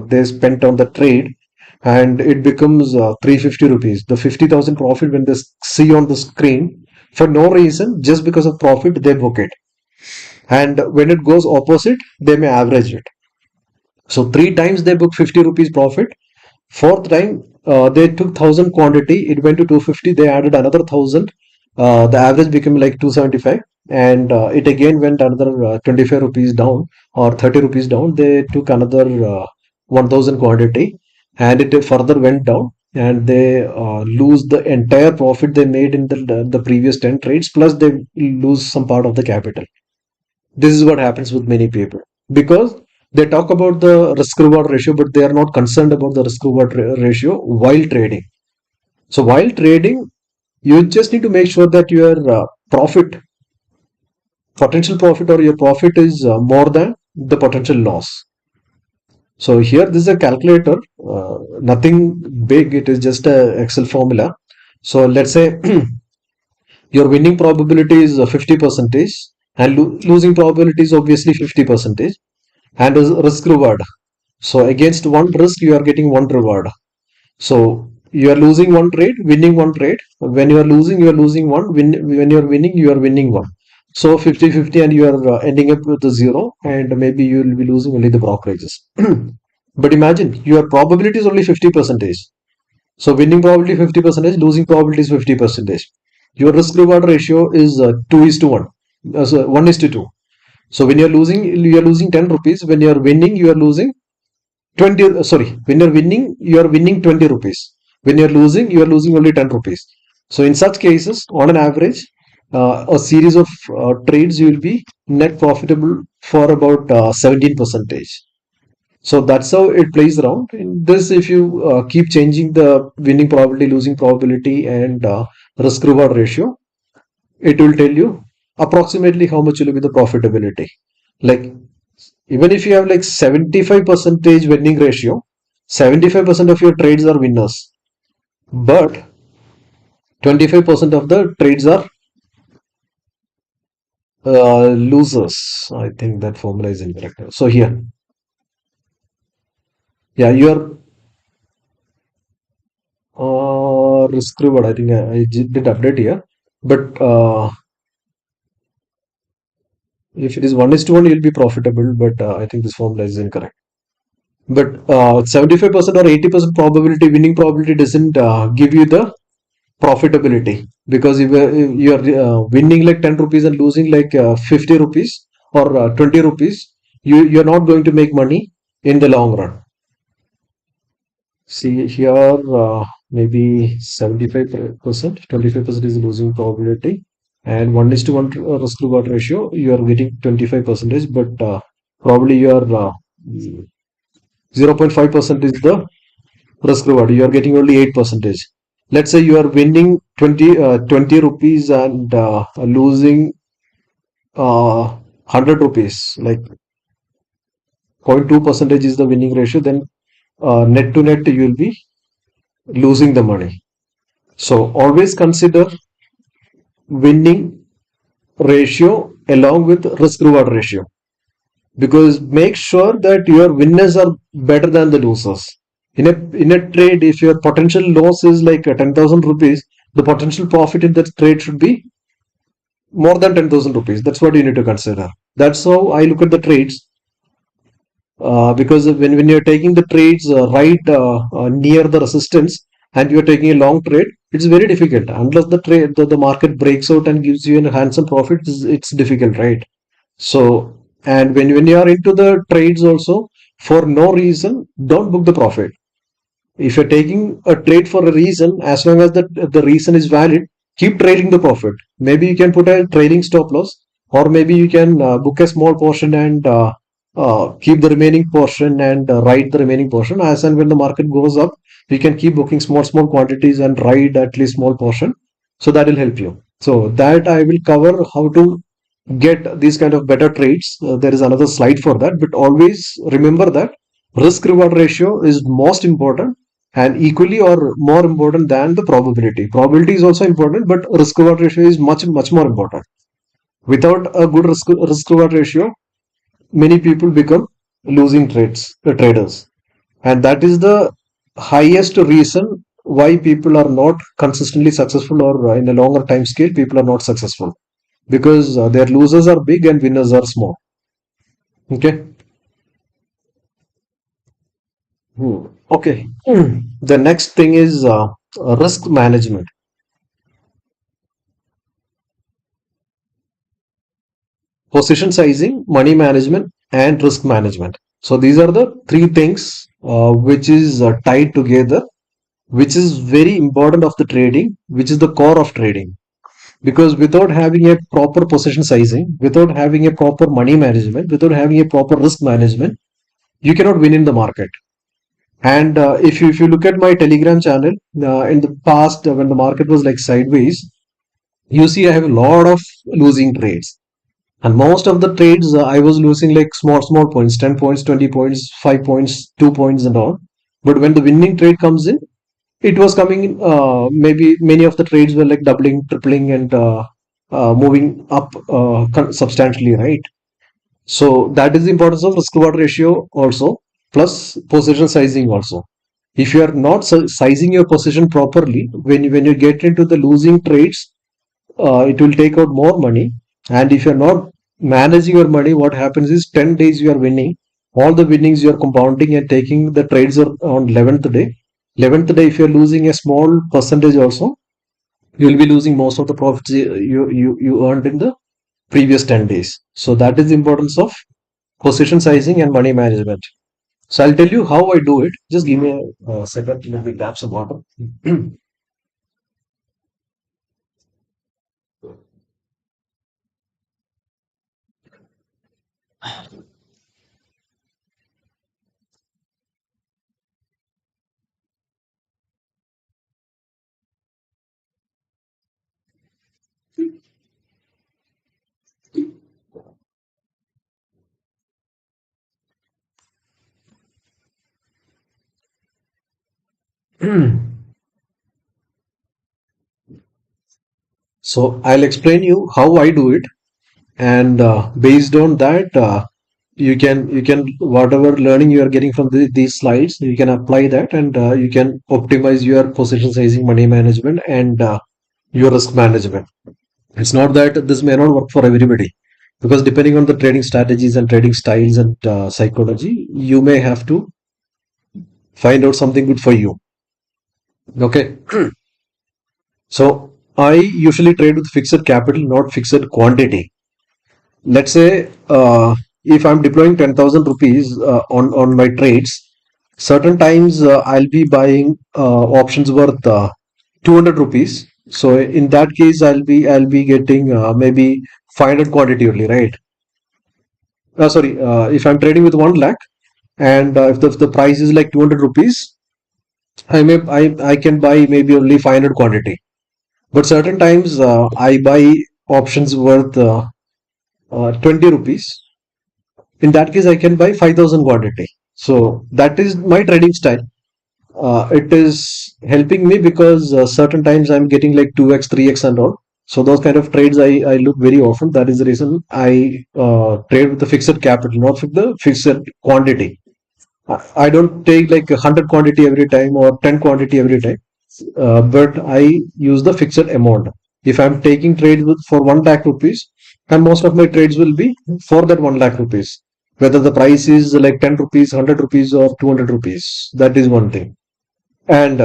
they spent on the trade, and it becomes 350 rupees. The 50,000 profit, when they see on the screen, for no reason, just because of profit, they book it. And when it goes opposite, they may average it. So three times they book 50 rupees profit. Fourth time, they took 1,000 quantity, it went to 250, they added another 1,000. The average became like 275, and it again went another 25 rupees down or 30 rupees down. They took another 1,000 quantity, and it further went down, and they lose the entire profit they made in the previous 10 trades, plus they lose some part of the capital. This is what happens with many people, because they talk about the risk reward ratio, but they are not concerned about the risk reward ratio while trading. So while trading, you just need to make sure that your profit, potential profit, or your profit is more than the potential loss. So here, this is a calculator, nothing big. It is just a Excel formula. So let's say your winning probability is 50 percentage, and losing probability is obviously 50 percentage, and is risk reward. So against one risk, you are getting one reward. So you are losing one trade, winning one trade. When you are losing one. When you are winning, you are winning one. So 50-50, and you are ending up with a zero, and maybe you will be losing only the brokerages. But imagine your probability is only 50 percentage. So winning probability 50 percentage, losing probability is 50 percentage. Your risk reward ratio is 2 is to 1. So 1 is to 2. So when you are losing 10 rupees. When you are winning, you are losing 20, sorry, when you're winning, you are winning 20 rupees. When you're losing, you are losing only 10 rupees. So in such cases, on an average, a series of trades, you will be net profitable for about 17 percentage. So that's how it plays around. In this, if you keep changing the winning probability, losing probability, and risk reward ratio, it will tell you approximately how much will be the profitability. Like, even if you have like 75 percentage winning ratio, 75% of your trades are winners, but 25% of the trades are losers. I think that formula is incorrect. So here, yeah, your risk reward, I think I did update here, but if it is 1 is to 1, you'll be profitable, but I think this formula is incorrect. But 75% or 80% probability, winning probability, doesn't give you the profitability, because if you are winning like 10 rupees and losing like 50 rupees or 20 rupees, you're not going to make money in the long run. See here, maybe 75%, 25% is losing probability, and 1 is to 1 risk reward ratio, you are getting 25 percentage, but probably your 0.5% is the risk reward. You are getting only 8 percentage. Let's say you are winning 20 rupees and losing 100 rupees, like 0.2 percentage is the winning ratio, then net to net you will be losing the money. So always consider winning ratio along with risk reward ratio, because make sure that your winners are better than the losers. In a trade, if your potential loss is like 10,000 rupees, the potential profit in that trade should be more than 10,000 rupees. That's what you need to consider. That's how I look at the trades. Because when you're taking the trades right near the resistance and you're taking a long trade, it's very difficult unless the market breaks out and gives you a handsome profit. It's difficult, right? So, and when you are into the trades also, for no reason, don't book the profit. If you're taking a trade for a reason, as long as the reason is valid, keep trading the profit. Maybe you can put a trading stop loss, or maybe you can book a small portion and keep the remaining portion and ride the remaining portion. As and when the market goes up, you can keep booking small quantities and ride at least small portion. So that will help you. So that I will cover how to get these kind of better trades. There is another slide for that, but always remember that risk reward ratio is most important and equally or more important than the probability. Probability is also important, but risk reward ratio is much more important. Without a good risk reward ratio, many people become losing traders, and that is the highest reason why people are not consistently successful, or in a longer time scale people are not successful, because their losers are big and winners are small. Okay. Okay. The next thing is risk management, position sizing, money management, and risk management. So these are the three things which is tied together, which is very important of the trading, which is the core of trading. Because without having a proper position sizing, without having a proper money management, without having a proper risk management, you cannot win in the market. And if you look at my Telegram channel, in the past, when the market was like sideways, you see I have a lot of losing trades. And most of the trades I was losing like small points, 10 points, 20 points, 5 points, 2 points, and all. But when the winning trade comes in, it was coming in, maybe many of the trades were like doubling, tripling, and moving up substantially, right? So that is the importance of risk reward ratio also, plus position sizing also. If you are not sizing your position properly, when you get into the losing trades, it will take out more money. And if you're not managing your money, what happens is 10 days you are winning. All the winnings you are compounding and taking the trades are on 11th day. 11th day, if you're losing a small percentage also, you will be losing most of the profits you earned in the previous 10 days. So that is the importance of position sizing and money management. So I'll tell you how I do it. Just give me a second. Let me grab some water. So I'll explain you how I do it, and based on that, you can whatever learning you are getting from these slides, you can apply that, and you can optimize your position sizing, money management, and your risk management. It's not that this may not work for everybody, because depending on the trading strategies and trading styles and psychology, you may have to find out something good for you. Okay. So I usually trade with fixed capital, not fixed quantity. Let's say if I'm deploying 10,000 rupees on my trades, certain times I'll be buying options worth 200 rupees. So in that case, I'll be getting maybe 500 quantity only, right? Sorry, if I'm trading with 1 lakh, and if the price is like 200 rupees, I can buy maybe only 500 quantity. But certain times I buy options worth 20 rupees. In that case, I can buy 5,000 quantity. So that is my trading style. It is helping me because certain times I'm getting like 2x, 3x, and all. So those kind of trades I look very often. That is the reason I trade with the fixed capital, not with the fixed quantity. I don't take like 100 quantity every time or 10 quantity every time, but I use the fixed amount. If I'm taking trades with for 1 lakh rupees, and most of my trades will be for that 1 lakh rupees, whether the price is like 10 rupees, 100 rupees, or 200 rupees. That is one thing. And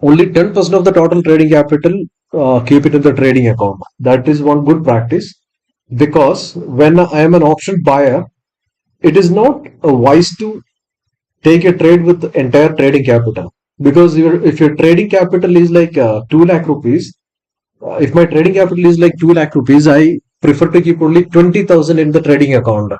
only 10% of the total trading capital keep it in the trading account. That is one good practice, because when I am an option buyer, it is not wise to take a trade with the entire trading capital, because if your trading capital is like 2 lakh rupees, if my trading capital is like 2 lakh rupees, I prefer to keep only 20,000 in the trading account,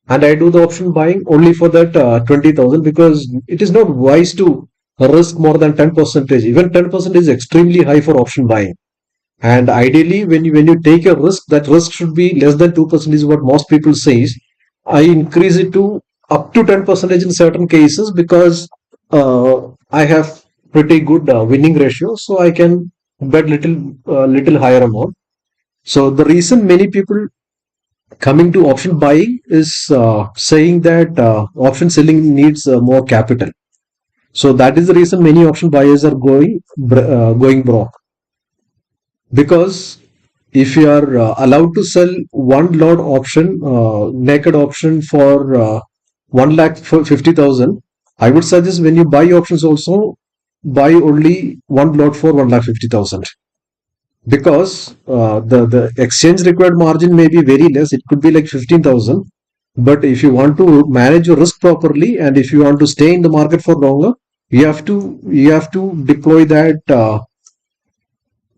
and I do the option buying only for that 20,000, because it is not wise to risk more than 10%. Even 10% is extremely high for option buying. And ideally, when you take a risk, that risk should be less than 2%, is what most people says. I increase it to up to 10% in certain cases, because I have pretty good winning ratio, so I can bet little higher amount. So the reason many people coming to option buying is saying that option selling needs more capital. So that is the reason many option buyers are going broke, because if you are allowed to sell one lot option, naked option for 1 lakh for 50,000, I would suggest when you buy options also buy only one lot for 1 lakh 50,000, because the exchange required margin may be very less. It could be like 15,000. But if you want to manage your risk properly, and if you want to stay in the market for longer, you have to deploy that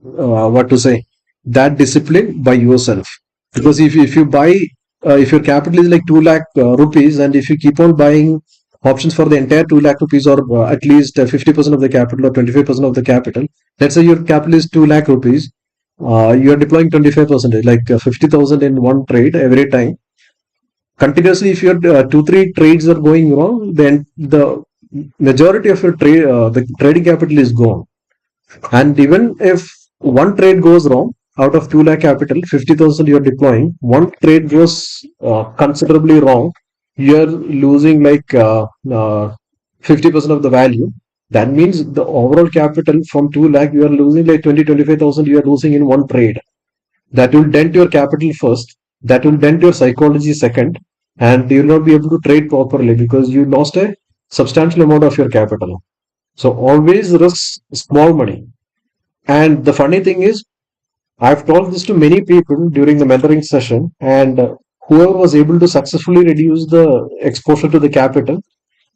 what to say, that discipline by yourself. Because if you buy, if your capital is like 2 lakh rupees, and if you keep on buying options for the entire 2 lakh rupees, or at least 50% of the capital or 25% of the capital, let's say your capital is 2 lakh rupees, you are deploying 25%, like 50,000 in one trade every time. Continuously, if your 2 3 trades are going wrong, then the majority of your trade, the trading capital is gone. And even if one trade goes wrong, out of 2 lakh capital, 50,000 you're deploying, one trade goes considerably wrong, you're losing like 50% of the value. That means the overall capital from 2 lakh, you are losing like 20 25,000 you are losing in one trade. That will dent your capital first, that will dent your psychology second, and you will not be able to trade properly because you lost a substantial amount of your capital. So always risk small money. And the funny thing is, I've told this to many people during the mentoring session, and whoever was able to successfully reduce the exposure to the capital,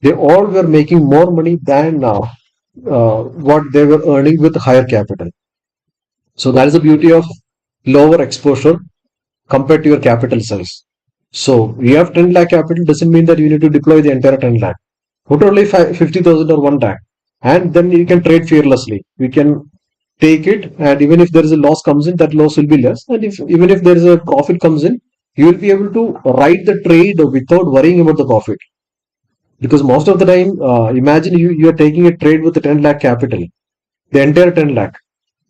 they all were making more money than what they were earning with higher capital. So that is the beauty of lower exposure compared to your capital size. So you have 10 lakh capital doesn't mean that you need to deploy the entire 10 lakh. Put only 50,000 or 1 lakh, and then you can trade fearlessly. You can take it, and even if there is a loss comes in, that loss will be less. And if even if there is a profit comes in, you will be able to write the trade without worrying about the profit. Because most of the time, imagine you are taking a trade with the 10 lakh capital, the entire 10 lakh,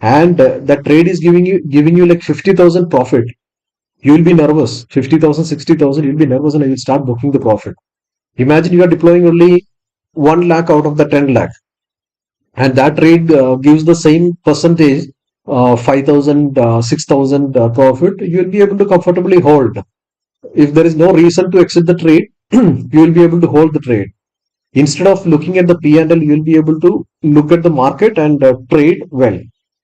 and that trade is giving you like 50,000 profit. You will be nervous. 50,000, 60,000, you'll be nervous, and you will start booking the profit. Imagine you are deploying only 1 lakh out of the 10 lakh, and that trade gives the same percentage, 5,000, 6,000 profit. You will be able to comfortably hold. If there is no reason to exit the trade, you will be able to hold the trade. Instead of looking at the P&L, you will be able to look at the market and trade well.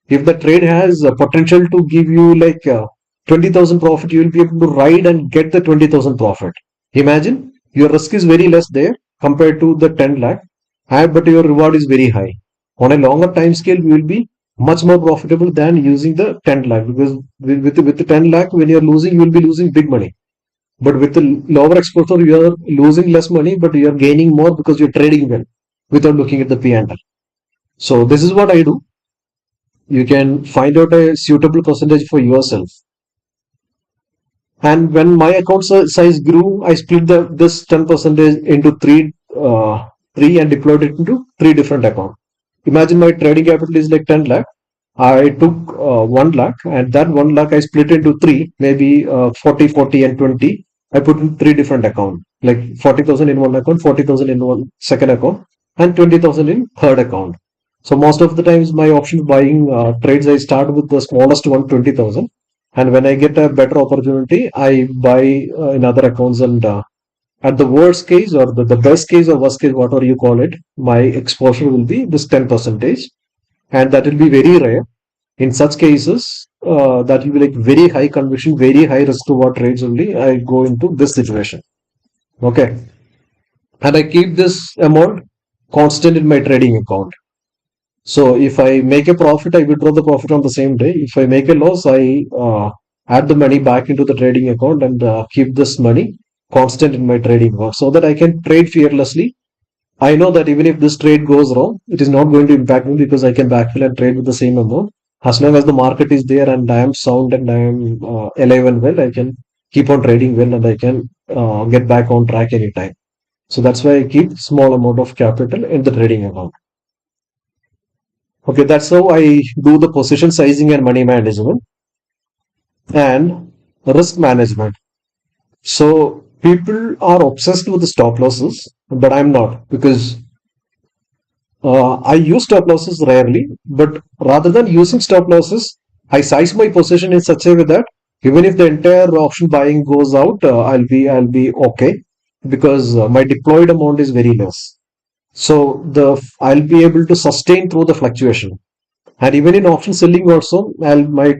If the trade has potential to give you like 20,000 profit, you will be able to ride and get the 20,000 profit. Imagine your risk is very less there compared to the 10 lakh, but your reward is very high. On a longer time scale, you will be much more profitable than using the 10 lakh, because with the 10 lakh, when you're losing, you will be losing big money. But with the lower exposure, you are losing less money, but you are gaining more because you're trading well without looking at the P&L. So this is what I do. You can find out a suitable percentage for yourself. And when my account size grew, I split this 10 percentage into three and deployed it into three different accounts. Imagine my trading capital is like 10 lakh. I took 1 lakh, and that 1 lakh I split into three, maybe 40, 40, and 20. I put in three different accounts, like 40,000 in one account, 40,000 in one second account, and 20,000 in third account. So most of the times my option buying trades, I start with the smallest one, 20,000. And when I get a better opportunity, I buy in other accounts. And at the worst case, or the best case or worst case, whatever you call it, my exposure will be this 10 percentage. And that will be very rare. In such cases, that will be like very high conviction, very high risk reward trades only. I go into this situation. Okay. And I keep this amount constant in my trading account. So if I make a profit, I withdraw the profit on the same day. If I make a loss, I add the money back into the trading account and keep this money constant in my trading account so that I can trade fearlessly. I know that even if this trade goes wrong, it is not going to impact me because I can backfill and trade with the same amount. As long as the market is there and I am sound and I am alive and well, I can keep on trading well and I can get back on track anytime. So that's why I keep small amount of capital in the trading account. Okay, that's how I do the position sizing and money management and risk management. So people are obsessed with the stop losses, but I'm not because I use stop losses rarely, but rather than using stop losses, I size my position in such a way that even if the entire option buying goes out, I'll be okay because my deployed amount is very less. So the I'll be able to sustain through the fluctuation. And even in option selling also, my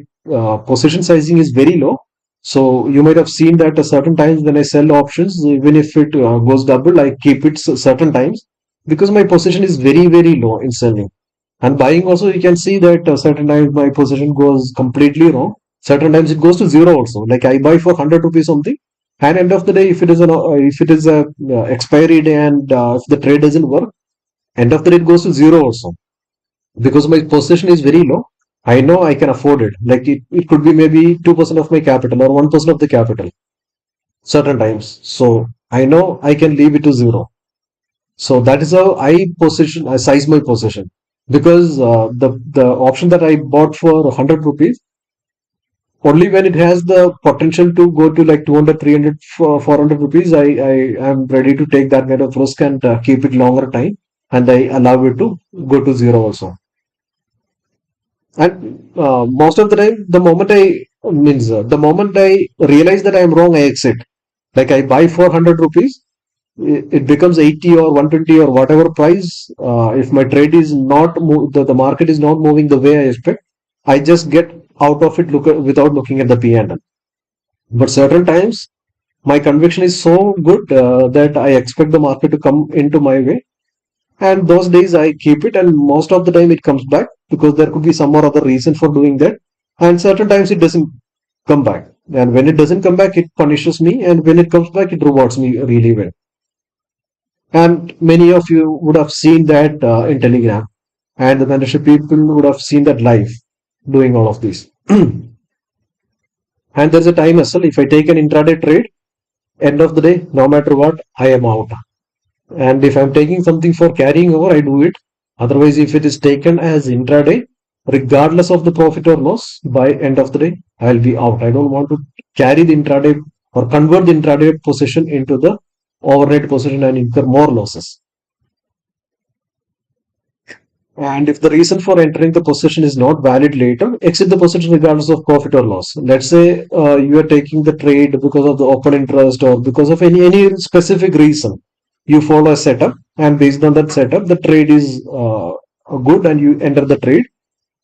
position sizing is very low. So you might have seen that at certain times when I sell options, even if it goes double, I keep it certain times because my position is very, very low in selling. And buying also, you can see that certain times my position goes completely wrong. Certain times it goes to zero also. Like I buy for 100 rupees something, and end of the day, if it is a expiry day and if the trade doesn't work, end of the day it goes to zero also because my position is very low. I know I can afford it. Like it could be maybe 2% of my capital or 1% of the capital certain times. So I know I can leave it to zero. So that is how I size my position because the option that I bought for 100 rupees, only when it has the potential to go to like 200, 300, 400 rupees, I am ready to take that kind of risk and keep it longer time and I allow it to go to zero also. And most of the time, the moment I realize that I am wrong, I exit. Like I buy for 100 rupees, it becomes 80 or 120 or whatever price. If my trade is not the market is not moving the way I expect, I just get out of it without looking at the P&L. But certain times, my conviction is so good that I expect the market to come into my way, and those days I keep it, and most of the time it comes back because there could be some or other reason for doing that. And certain times it doesn't come back. And when it doesn't come back, it punishes me. And when it comes back, it rewards me really well. And many of you would have seen that in Telegram. And the mentorship people would have seen that live doing all of this. And there's a time as well. If I take an intraday trade, end of the day, no matter what, I am out. And if I'm taking something for carrying over, I do it. Otherwise, if it is taken as intraday, regardless of the profit or loss, by end of the day, I'll be out. I don't want to carry the intraday or convert the intraday position into the overnight position and incur more losses. And if the reason for entering the position is not valid later, exit the position regardless of profit or loss. Let's say you are taking the trade because of the open interest or because of any specific reason. You follow a setup, and based on that setup, the trade is good, and you enter the trade.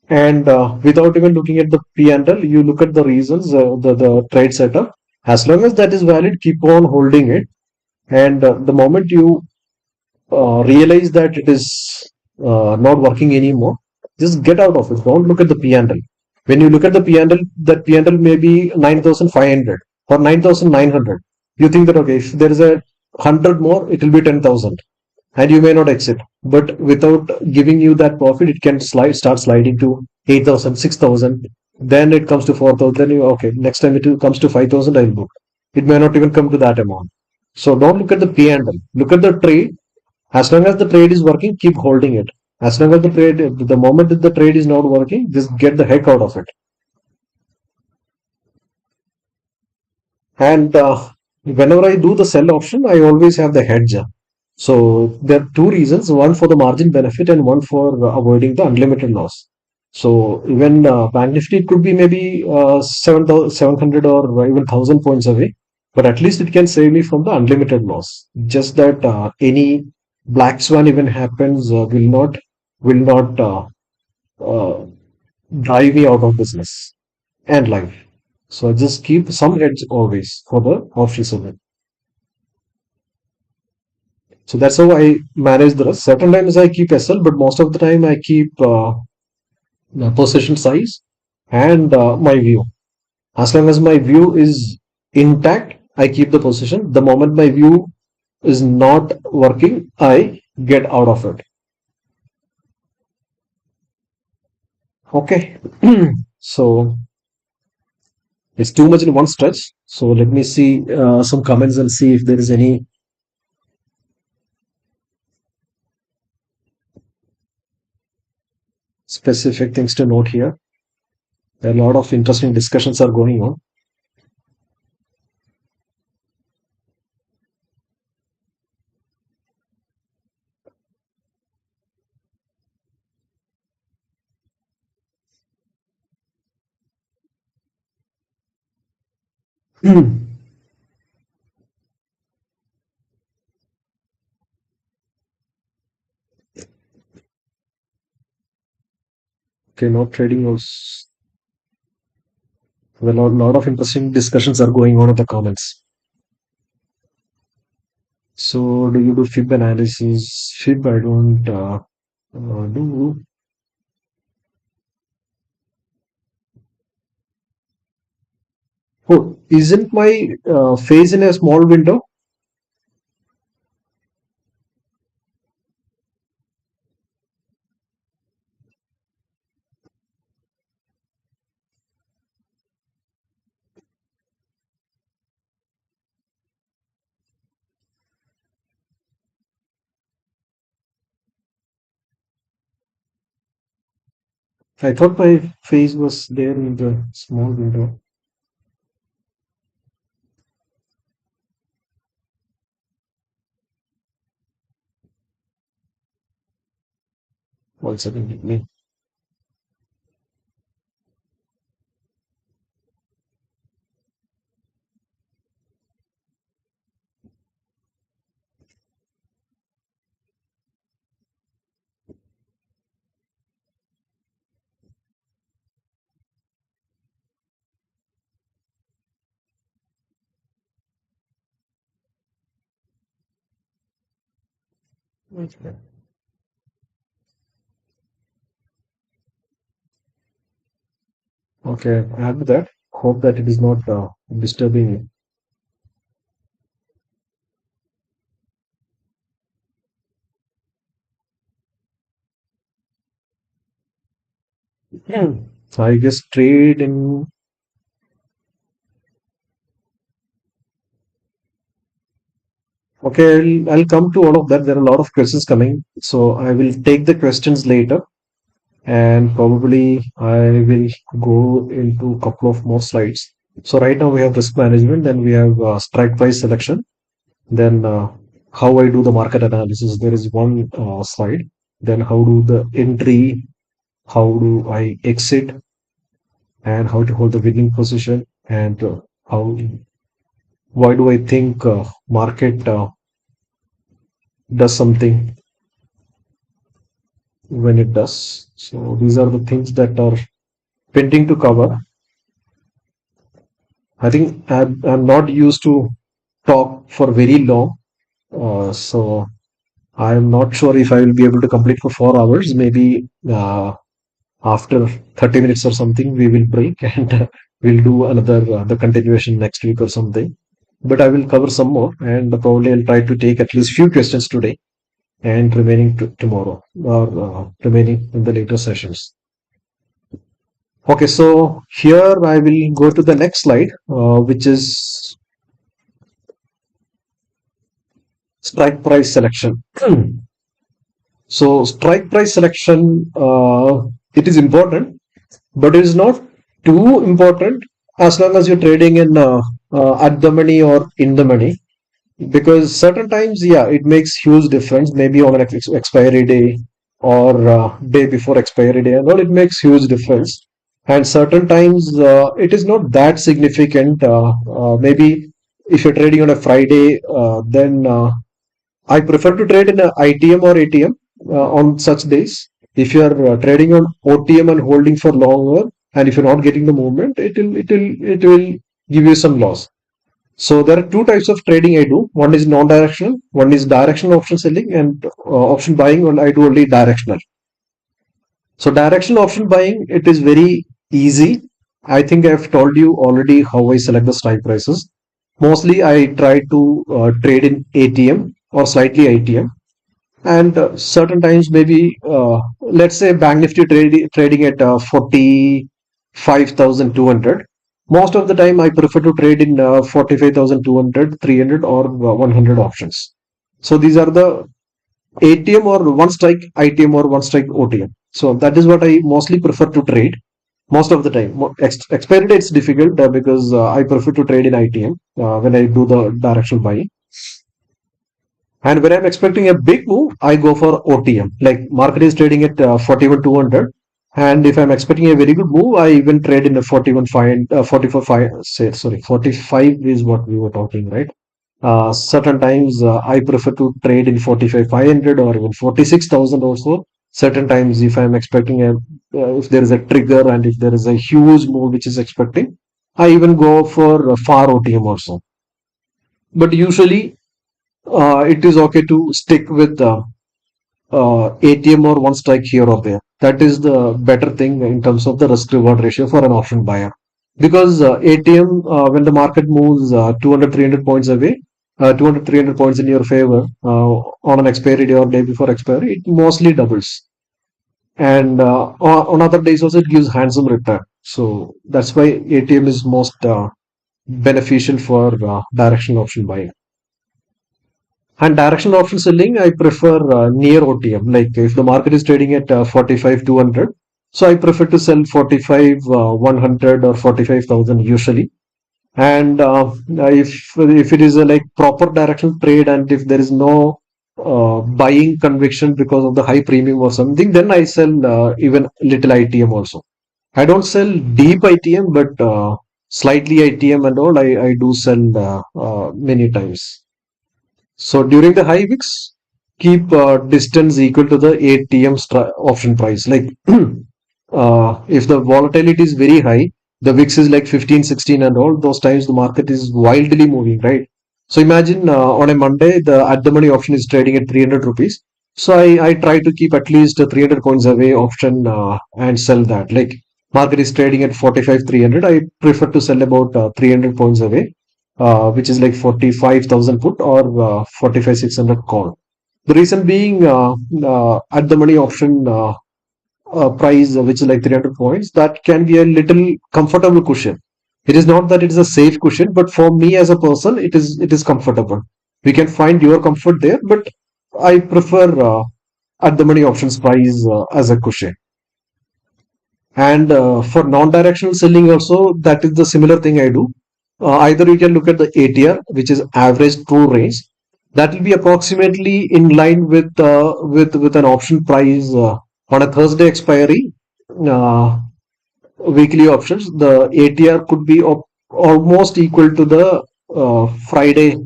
And without even looking at the P&L, you look at the reasons, the trade setup. As long as that is valid, keep on holding it. And the moment you realize that it is not working anymore, just get out of it. Don't look at the P&L. When you look at the P&L, that P&L may be 9,500 or 9,900. You think that, okay, if there is a 100 more, it will be 10,000 and you may not exit. But without giving you that profit, it can start sliding to 8,000, 6,000. Then it comes to 4,000. Then you, okay, next time it comes to 5,000, I'll book. It may not even come to that amount. So don't look at the P&L. Look at the trade. As long as the trade is working, keep holding it. As long as the moment that the trade is not working, just get the heck out of it. And whenever I do the sell option, I always have the hedge. So there are two reasons: one for the margin benefit and one for avoiding the unlimited loss. So even Bank Nifty, it could be maybe 700 or even 1,000 points away, but at least it can save me from the unlimited loss. Just that any black swan event happens will not uh, drive me out of business and life. So I just keep some edge always for the off season. So that's how I manage the rest. Certain times I keep SL, but most of the time I keep position size and my view. As long as my view is intact, I keep the position. The moment my view is not working, I get out of it. Okay. So it's too much in one stretch. So let me see some comments and see if there is any specific things to note here. A lot of interesting discussions are going on. Okay, not trading was a lot of interesting discussions are going on in the comments. So, do you do fib analysis? Fib, I don't do. Oh, isn't my phase in a small window? I thought my phase was there in the small window. One second, let me. Okay, okay, add that. Hope that it is not disturbing you. So I guess trade in. Okay, I'll come to all of that. There are a lot of questions coming, so I will take the questions later, and probably I will go into a couple of more slides. So right now we have risk management, then we have strike price selection, then how I do the market analysis. There is one slide. Then how do the entry, how do I exit, and how to hold the winning position, and how why do I think market does something when it does. So these are the things that are pending to cover. I think I'm not used to talk for very long, so I'm not sure if I will be able to complete for 4 hours. Maybe after 30 minutes or something, we will break and we'll do another the continuation next week or something. But I will cover some more, and probably I'll try to take at least few questions today and remaining tomorrow or remaining in the later sessions. Okay, so here I will go to the next slide, which is strike price selection. So strike price selection, it is important, but it is not too important as long as you're trading in at the money or in the money. Because certain times, yeah, it makes huge difference. Maybe on an expiry day or day before expiry day, and all it makes huge difference. And certain times, it is not that significant. Maybe if you're trading on a Friday, then I prefer to trade in a ITM or ATM on such days. If you are trading on OTM and holding for longer, and if you're not getting the movement, it will give you some loss. So there are two types of trading I do. One is non-directional, one is directional option selling, and option buying. And I do only directional. So directional option buying, it is very easy. I think I've told you already how I select the strike prices. Mostly, I try to trade in ATM or slightly ITM, and certain times maybe let's say Bank Nifty trading at 45,200. Most of the time I prefer to trade in 45,200, 300, or 100 options. So these are the ATM or one strike ITM or one strike OTM. So that is what I mostly prefer to trade most of the time. Expiry day it's difficult because I prefer to trade in ITM when I do the directional buying. And when I'm expecting a big move, I go for OTM. Like market is trading at 41,200. And if I'm expecting a very good move, I even trade in a 41 5, 44 5, say, sorry, 45 is what we were talking, right? Certain times I prefer to trade in 45 500 or even 46,000 also. Certain times if I'm expecting if there is a trigger and if there is a huge move which is expecting, I even go for far OTM also. But usually it is okay to stick with ATM or one strike here or there. That is the better thing in terms of the risk reward ratio for an option buyer. Because ATM, when the market moves 200, 300 points away, 200, 300 points in your favor on an expiry day or day before expiry, it mostly doubles. And on other days also, it gives handsome return. So that's why ATM is most beneficial for directional option buying. And directional option selling, I prefer near OTM. Like if the market is trading at 45 200, so I prefer to sell 45 100 or 45,000 usually. And if it is a like proper directional trade and if there is no buying conviction because of the high premium or something, then I sell even little ITM also. I don't sell deep ITM, but slightly ITM and all I do sell many times. So during the high wicks, keep distance equal to the ATM option price. Like if the volatility is very high, the VIX is like 15, 16 and all those times the market is wildly moving, right? So imagine on a Monday, the at the money option is trading at 300 rupees. So I try to keep at least a 300 coins away option and sell that. Like market is trading at 45, 300. I prefer to sell about 300 coins away, which is like 45,000 put or 45, 600 call. The reason being at the money option price, which is like 300 points, that can be a little comfortable cushion. It is not that it is a safe cushion, but for me as a person, it is comfortable. We can find your comfort there, but I prefer at the money options price as a cushion. And for non-directional selling also, that is the similar thing I do. Either you can look at the ATR, which is average true range. That will be approximately in line with an option price on a Thursday expiry. Uh, Weekly options, the ATR could be almost equal to the Friday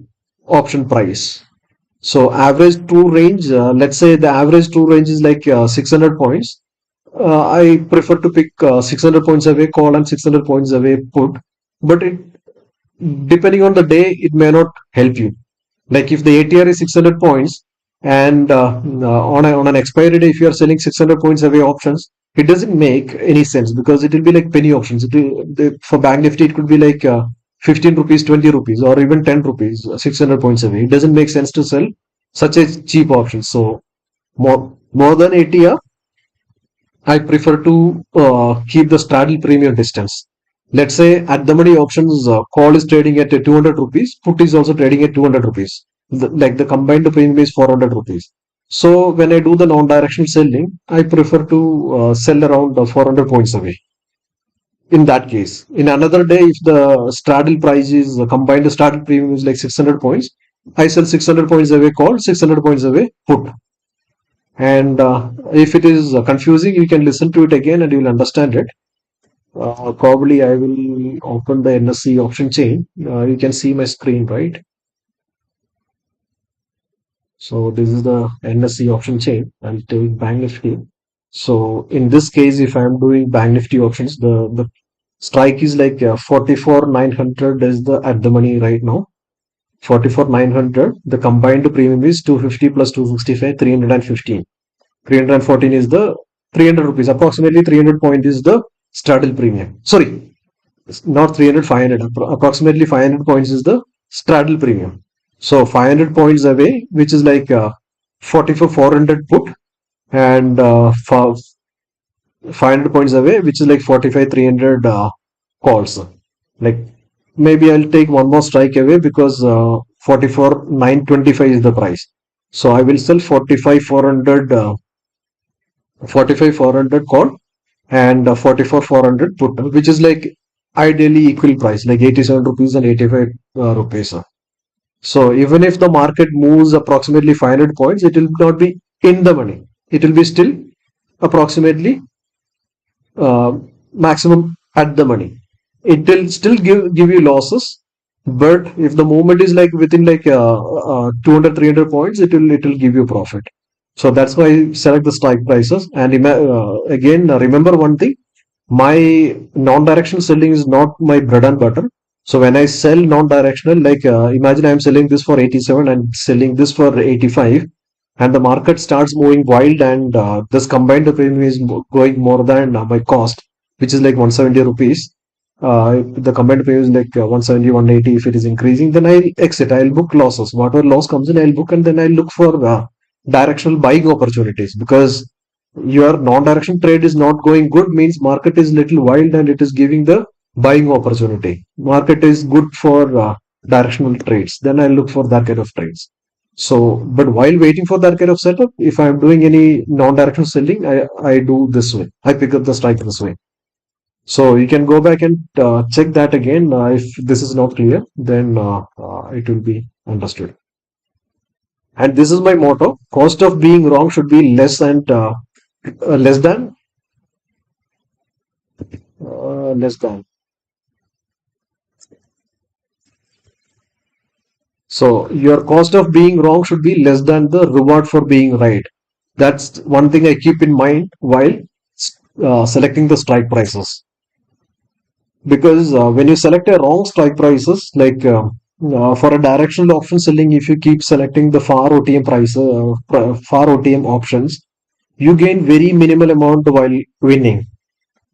option price. So average true range, let's say the average true range is like 600 points. I prefer to pick 600 points away call and 600 points away put, but it depending on the day, it may not help you. Like if the ATR is 600 points and on an expiry day, if you are selling 600 points away options, it doesn't make any sense because it will be like penny options. For Bank Nifty, it could be like 15 rupees, 20 rupees, or even 10 rupees, 600 points away. It doesn't make sense to sell such a cheap option. So more than ATR, I prefer to keep the straddle premium distance. Let's say at the money options, call is trading at 200 rupees, put is also trading at 200 rupees. Like the combined premium is 400 rupees. So when I do the non-directional selling, I prefer to sell around 400 points away. In that case, in another day, if the straddle price is combined, the straddle premium is like 600 points, I sell 600 points away call, 600 points away put. And if it is confusing, you can listen to it again and you will understand it. Probably I will open the NSC option chain. You can see my screen, right? So this is the NSC option chain. I'll take Bank Nifty. So in this case, if I'm doing Bank Nifty options, the strike is like 44,900 is the at the money right now. 44,900. The combined premium is 250 plus 265, 315. 314 is the 300 rupees. Approximately 300 point is the straddle premium. Sorry, not 300, 500. Approximately 500 points is the straddle premium. So 500 points away, which is like 44 400 put, and for 500 points away, which is like 45 300 calls. Like maybe I'll take one more strike away because 44 925 is the price. So I will sell 45 400, 45 400 call and 44 400 put, which is like ideally equal price, like 87 rupees and 85 rupees. So even if the market moves approximately 500 points, it will not be in the money. It will be still approximately uh, maximum at the money. It will still give you losses, but if the movement is like within like 200 300 points, it will give you profit. So that's why I select the strike prices. And again, remember one thing: my non-directional selling is not my bread and butter. So when I sell non-directional, like imagine I'm selling this for 87 and selling this for 85, and the market starts moving wild, and this combined premium is going more than my cost, which is like 170 rupees. The combined premium is like 170, 180. If it is increasing, then I exit. I'll book losses. Whatever loss comes in, I'll book, and then I'll look for directional buying opportunities, because your non-direction trade is not going good means market is little wild and it is giving the buying opportunity. Market is good for directional trades. Then I look for that kind of trades. So, but while waiting for that kind of setup, if I'm doing any non-directional selling, I do this way. I pick up the strike this way. So you can go back and check that again. If this is not clear, then it will be understood. And this is my motto: cost of being wrong should be less than less than. So your cost of being wrong should be less than the reward for being right. That's one thing I keep in mind while selecting the strike prices. Because when you select a wrong strike prices, like for a directional option selling, if you keep selecting the far OTM price, far OTM options, you gain very minimal amount while winning.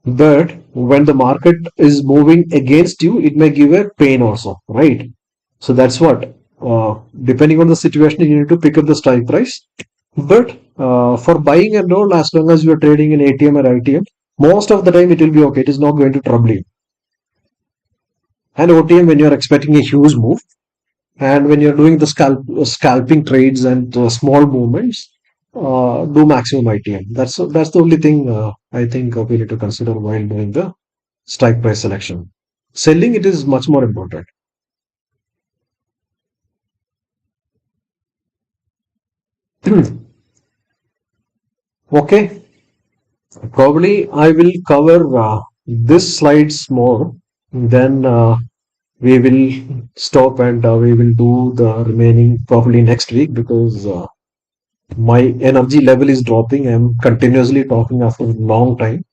But when the market is moving against you, it may give a pain also, right? So that's what. Depending on the situation, you need to pick up the strike price. But for buying and all, as long as you are trading in ATM or ITM, most of the time it will be okay. It is not going to trouble you. And OTM, when you are expecting a huge move, and when you're doing the scalping trades and small movements, do maximum ITM. That's the only thing I think we need to consider while doing the strike price selection. Selling it is much more important. Okay, probably I will cover this slides more. Then we will stop and we will do the remaining probably next week, because my energy level is dropping. I'm continuously talking after a long time.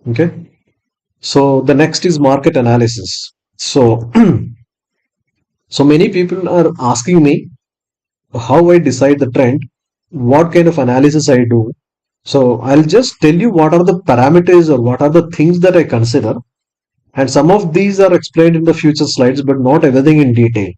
Okay. So the next is market analysis. So so many people are asking me how I decide the trend, what kind of analysis I do. So I'll just tell you what are the parameters or what are the things that I consider. And some of these are explained in the future slides, but not everything in detail.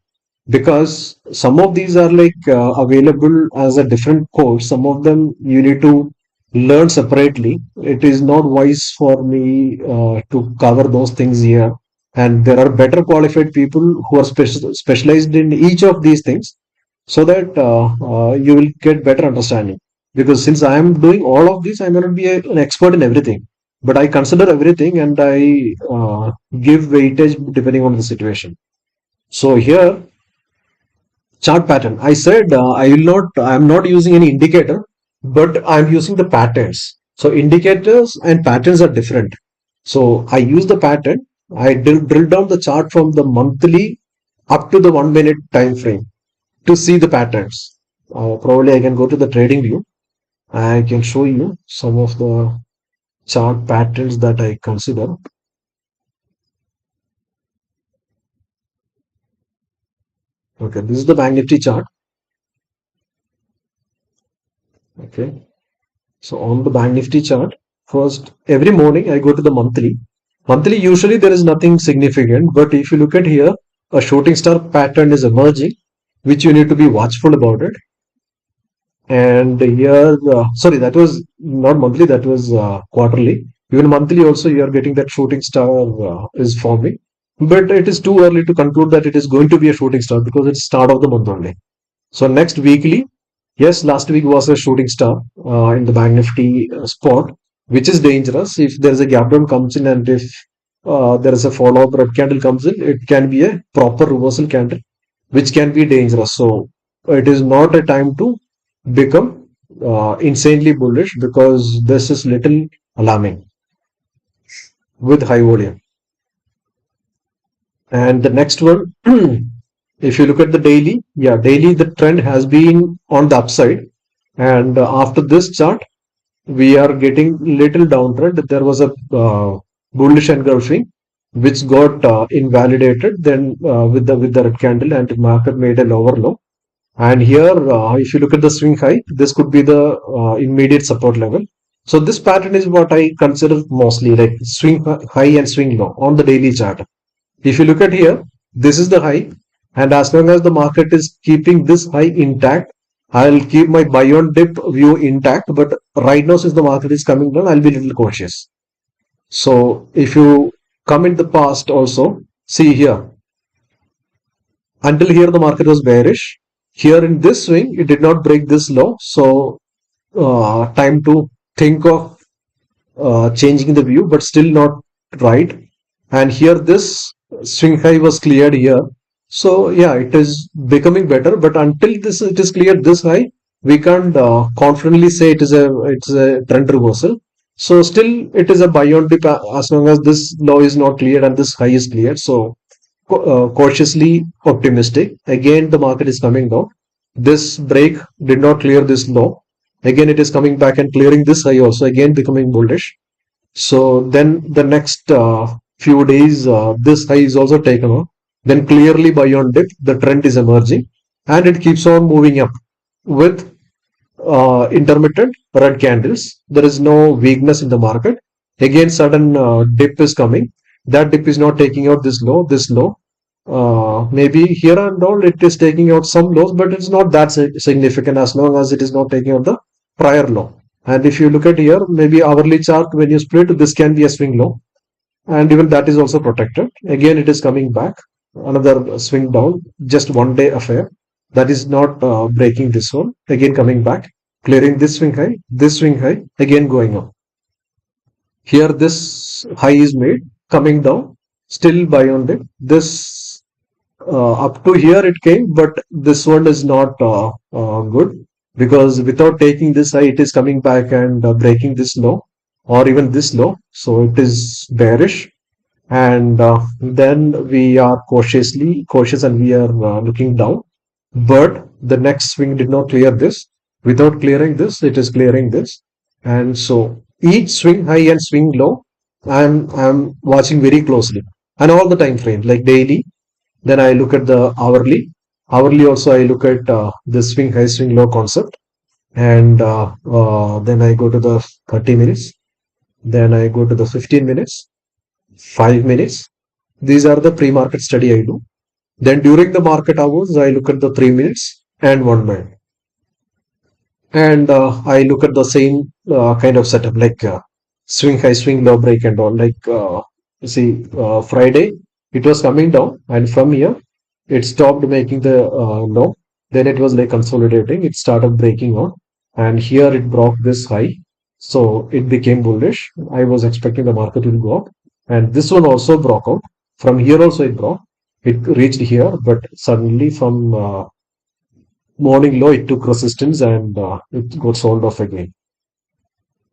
Because some of these are like available as a different course. Some of them you need to learn separately. It is not wise for me to cover those things here. And there are better qualified people who are specialized in each of these things. so that you will get better understanding. Because since I am doing all of this, I may not be an expert in everything, but I consider everything and I give weightage depending on the situation. So here, chart pattern. I said I am not using any indicator, but I'm using the patterns. So indicators and patterns are different. So I use the pattern. I drill down the chart from the monthly up to the 1 minute time frame to see the patterns. Probably I can go to the trading view. I can show you some of the chart patterns that I consider. Okay, this is the Bank Nifty chart. Okay, so on the Bank Nifty chart, first every morning I go to the monthly. Monthly usually there is nothing significant, but if you look at here, a shooting star pattern is emerging, which you need to be watchful about it. And here, sorry, that was not monthly, that was quarterly. Even monthly also, you are getting that shooting star is forming. But it is too early to conclude that it is going to be a shooting star because it's start of the month only. So next weekly, yes, last week was a shooting star in the Bank Nifty spot, which is dangerous. If there is a gap down comes in and if there is a follow up red candle comes in, it can be a proper reversal candle, which can be dangerous. So it is not a time to become insanely bullish because this is little alarming with high volume. And the next one, if you look at the daily, yeah, daily the trend has been on the upside. And after this chart, we are getting little downtrend. There was a bullish engulfing, which got invalidated then with the red candle, and the market made a lower low. And here, if you look at the swing high, this could be the immediate support level. So this pattern is what I consider mostly like swing high and swing low on the daily chart. If you look at here, this is the high, and as long as the market is keeping this high intact, I'll keep my buy on dip view intact. But right now, since the market is coming down, I'll be a little cautious. So if you come in the past also, see here, until here the market was bearish. Here in this swing, it did not break this low. So time to think of changing the view, but still not right. And here this swing high was cleared here. So yeah, it is becoming better. But until this it is cleared this high, we can't confidently say it's a trend reversal. So still it is a buy on dip as long as this low is not cleared and this high is cleared. So cautiously optimistic. Again, the market is coming down. This break did not clear this low. Again, it is coming back and clearing this high also. Again, becoming bullish. So then the next few days, this high is also taken off. Then clearly buy on dip, the trend is emerging and it keeps on moving up with intermittent red candles. There is no weakness in the market. Again, sudden dip is coming. That dip is not taking out this low, this low. Maybe here and all it is taking out some lows, but it's not that significant as long as it is not taking out the prior low. And if you look at here, maybe hourly chart, when you split, this can be a swing low. And even that is also protected. Again, it is coming back. Another swing down, just 1 day affair. That is not breaking this one. Again, coming back, clearing this swing high, again going up. Here, this high is made, coming down, still buy on dip. This up to here it came, but this one is not good because without taking this high, it is coming back and breaking this low or even this low. So it is bearish, and then we are cautious and we are looking down. But the next swing did not clear this. Without clearing this, it is clearing this, and so each swing high and swing low, I'm watching very closely, and all the time frames like daily. Then I look at the hourly. Hourly also I look at the swing high, swing low concept, and then I go to the 30 minutes. Then I go to the 15 minutes, 5 minutes. These are the pre-market study I do. Then during the market hours, I look at the 3 minutes and 1 minute. And I look at the same kind of setup like swing high, swing low break and all. Like you see, Friday it was coming down, and from here it stopped making the low. Then it was like consolidating. It started breaking out, and here it broke this high. So it became bullish. I was expecting the market will go up, and this one also broke out. From here also it broke. It reached here, but suddenly from morning low it took resistance and it got sold off again.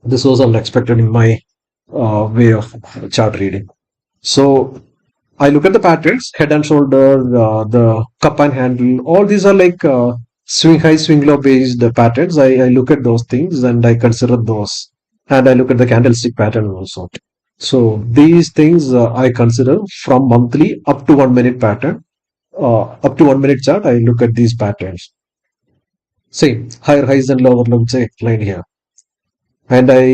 This was unexpected in my way of chart reading. So I look at the patterns, head and shoulder, the cup and handle. All these are like swing high, swing low based patterns. I look at those things and I consider those, and I look at the candlestick pattern also. So these things I consider from monthly up to 1 minute pattern, up to 1 minute chart. I look at these patterns. See, higher highs and lower lows I explained here. And I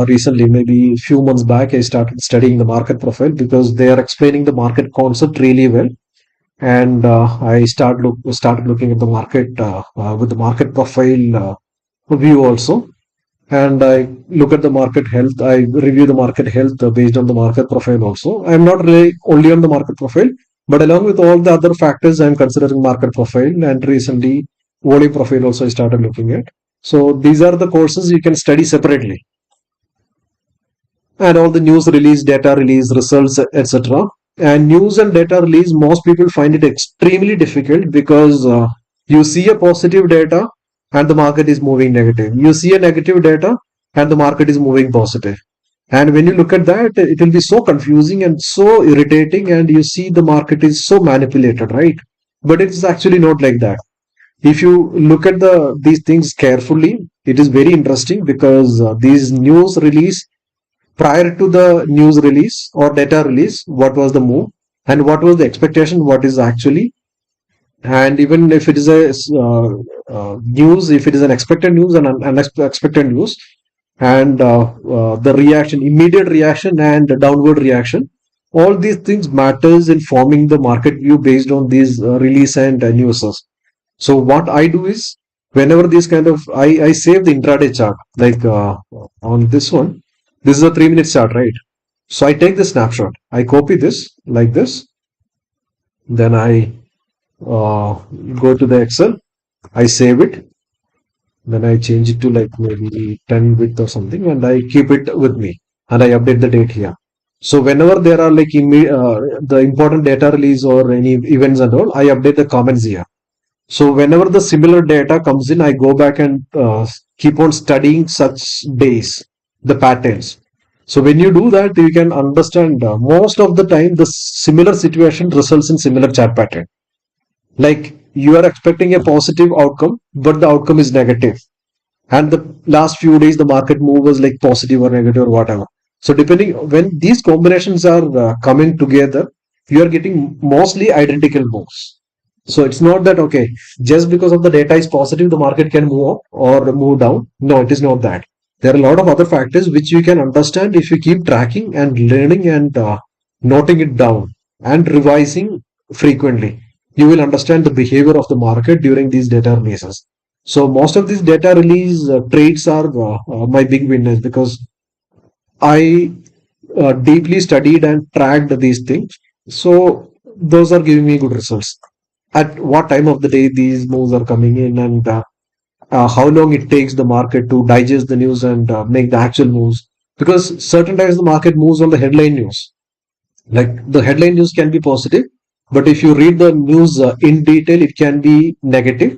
recently, maybe a few months back, I started studying the market profile because they are explaining the market concept really well. And started looking at the market with the market profile view also. And I look at the market health. I review the market health based on the market profile also. I'm not really only on the market profile, but along with all the other factors, I'm considering market profile. And recently, volume profile also I started looking at. So these are the courses you can study separately, and all the news release, data release, results, etc. And news and data release, most people find it extremely difficult because you see a positive data and the market is moving negative. You see a negative data and the market is moving positive. And when you look at that, it will be so confusing and so irritating, and you see the market is so manipulated, right? But it's actually not like that. If you look at these things carefully, it is very interesting because these news release, prior to the news release or data release, what was the move and what was the expectation, what is actually, and even if it is a news, if it is an expected news and unexpected news, and the reaction, immediate reaction and downward reaction, all these things matters in forming the market view based on these release and news. So what I do is, whenever these kind of, I save the intraday chart, like on this one, this is a 3 minute chart, right? So I take the snapshot, I copy this like this, then I go to the Excel, I save it, then I change it to like maybe 10 width or something, and I keep it with me, and I update the date here. So whenever there are like the important data release or any events and all, I update the comments here. So whenever the similar data comes in, I go back and keep on studying such days, the patterns. So when you do that, you can understand most of the time the similar situation results in similar chart pattern. Like you are expecting a positive outcome, but the outcome is negative. And the last few days, the market move was like positive or negative or whatever. So depending when these combinations are coming together, you are getting mostly identical moves. So it's not that okay, just because of the data is positive, the market can move up or move down. No, it is not that. There are a lot of other factors which you can understand if you keep tracking and learning and noting it down and revising frequently. You will understand the behavior of the market during these data releases. So most of these data release trades are my big winners because I deeply studied and tracked these things. So those are giving me good results. At what time of the day these moves are coming in, and how long it takes the market to digest the news and make the actual moves. Because certain times the market moves on the headline news. Like the headline news can be positive, but if you read the news in detail, it can be negative.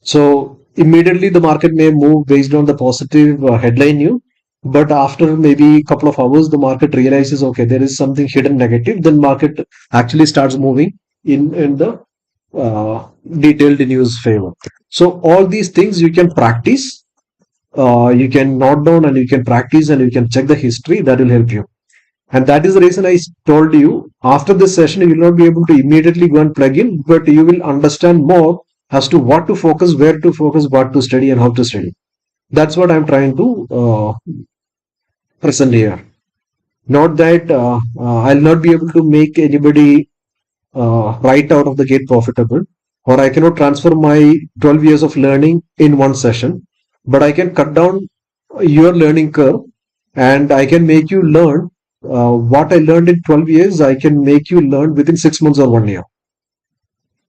So immediately the market may move based on the positive headline news, but after maybe a couple of hours, the market realizes okay, there is something hidden negative. Then market actually starts moving in the detailed news favor. So all these things you can practice, you can note down and you can practice and you can check the history. That will help you. And that is the reason I told you after this session, you will not be able to immediately go and plug in, but you will understand more as to what to focus, where to focus, what to study, and how to study. That's what I'm trying to present here. Not that I'll not be able to make anybody right out of the gate profitable, or I cannot transfer my 12 years of learning in one session, but I can cut down your learning curve and I can make you learn what I learned in 12 years, I can make you learn within 6 months or 1 year.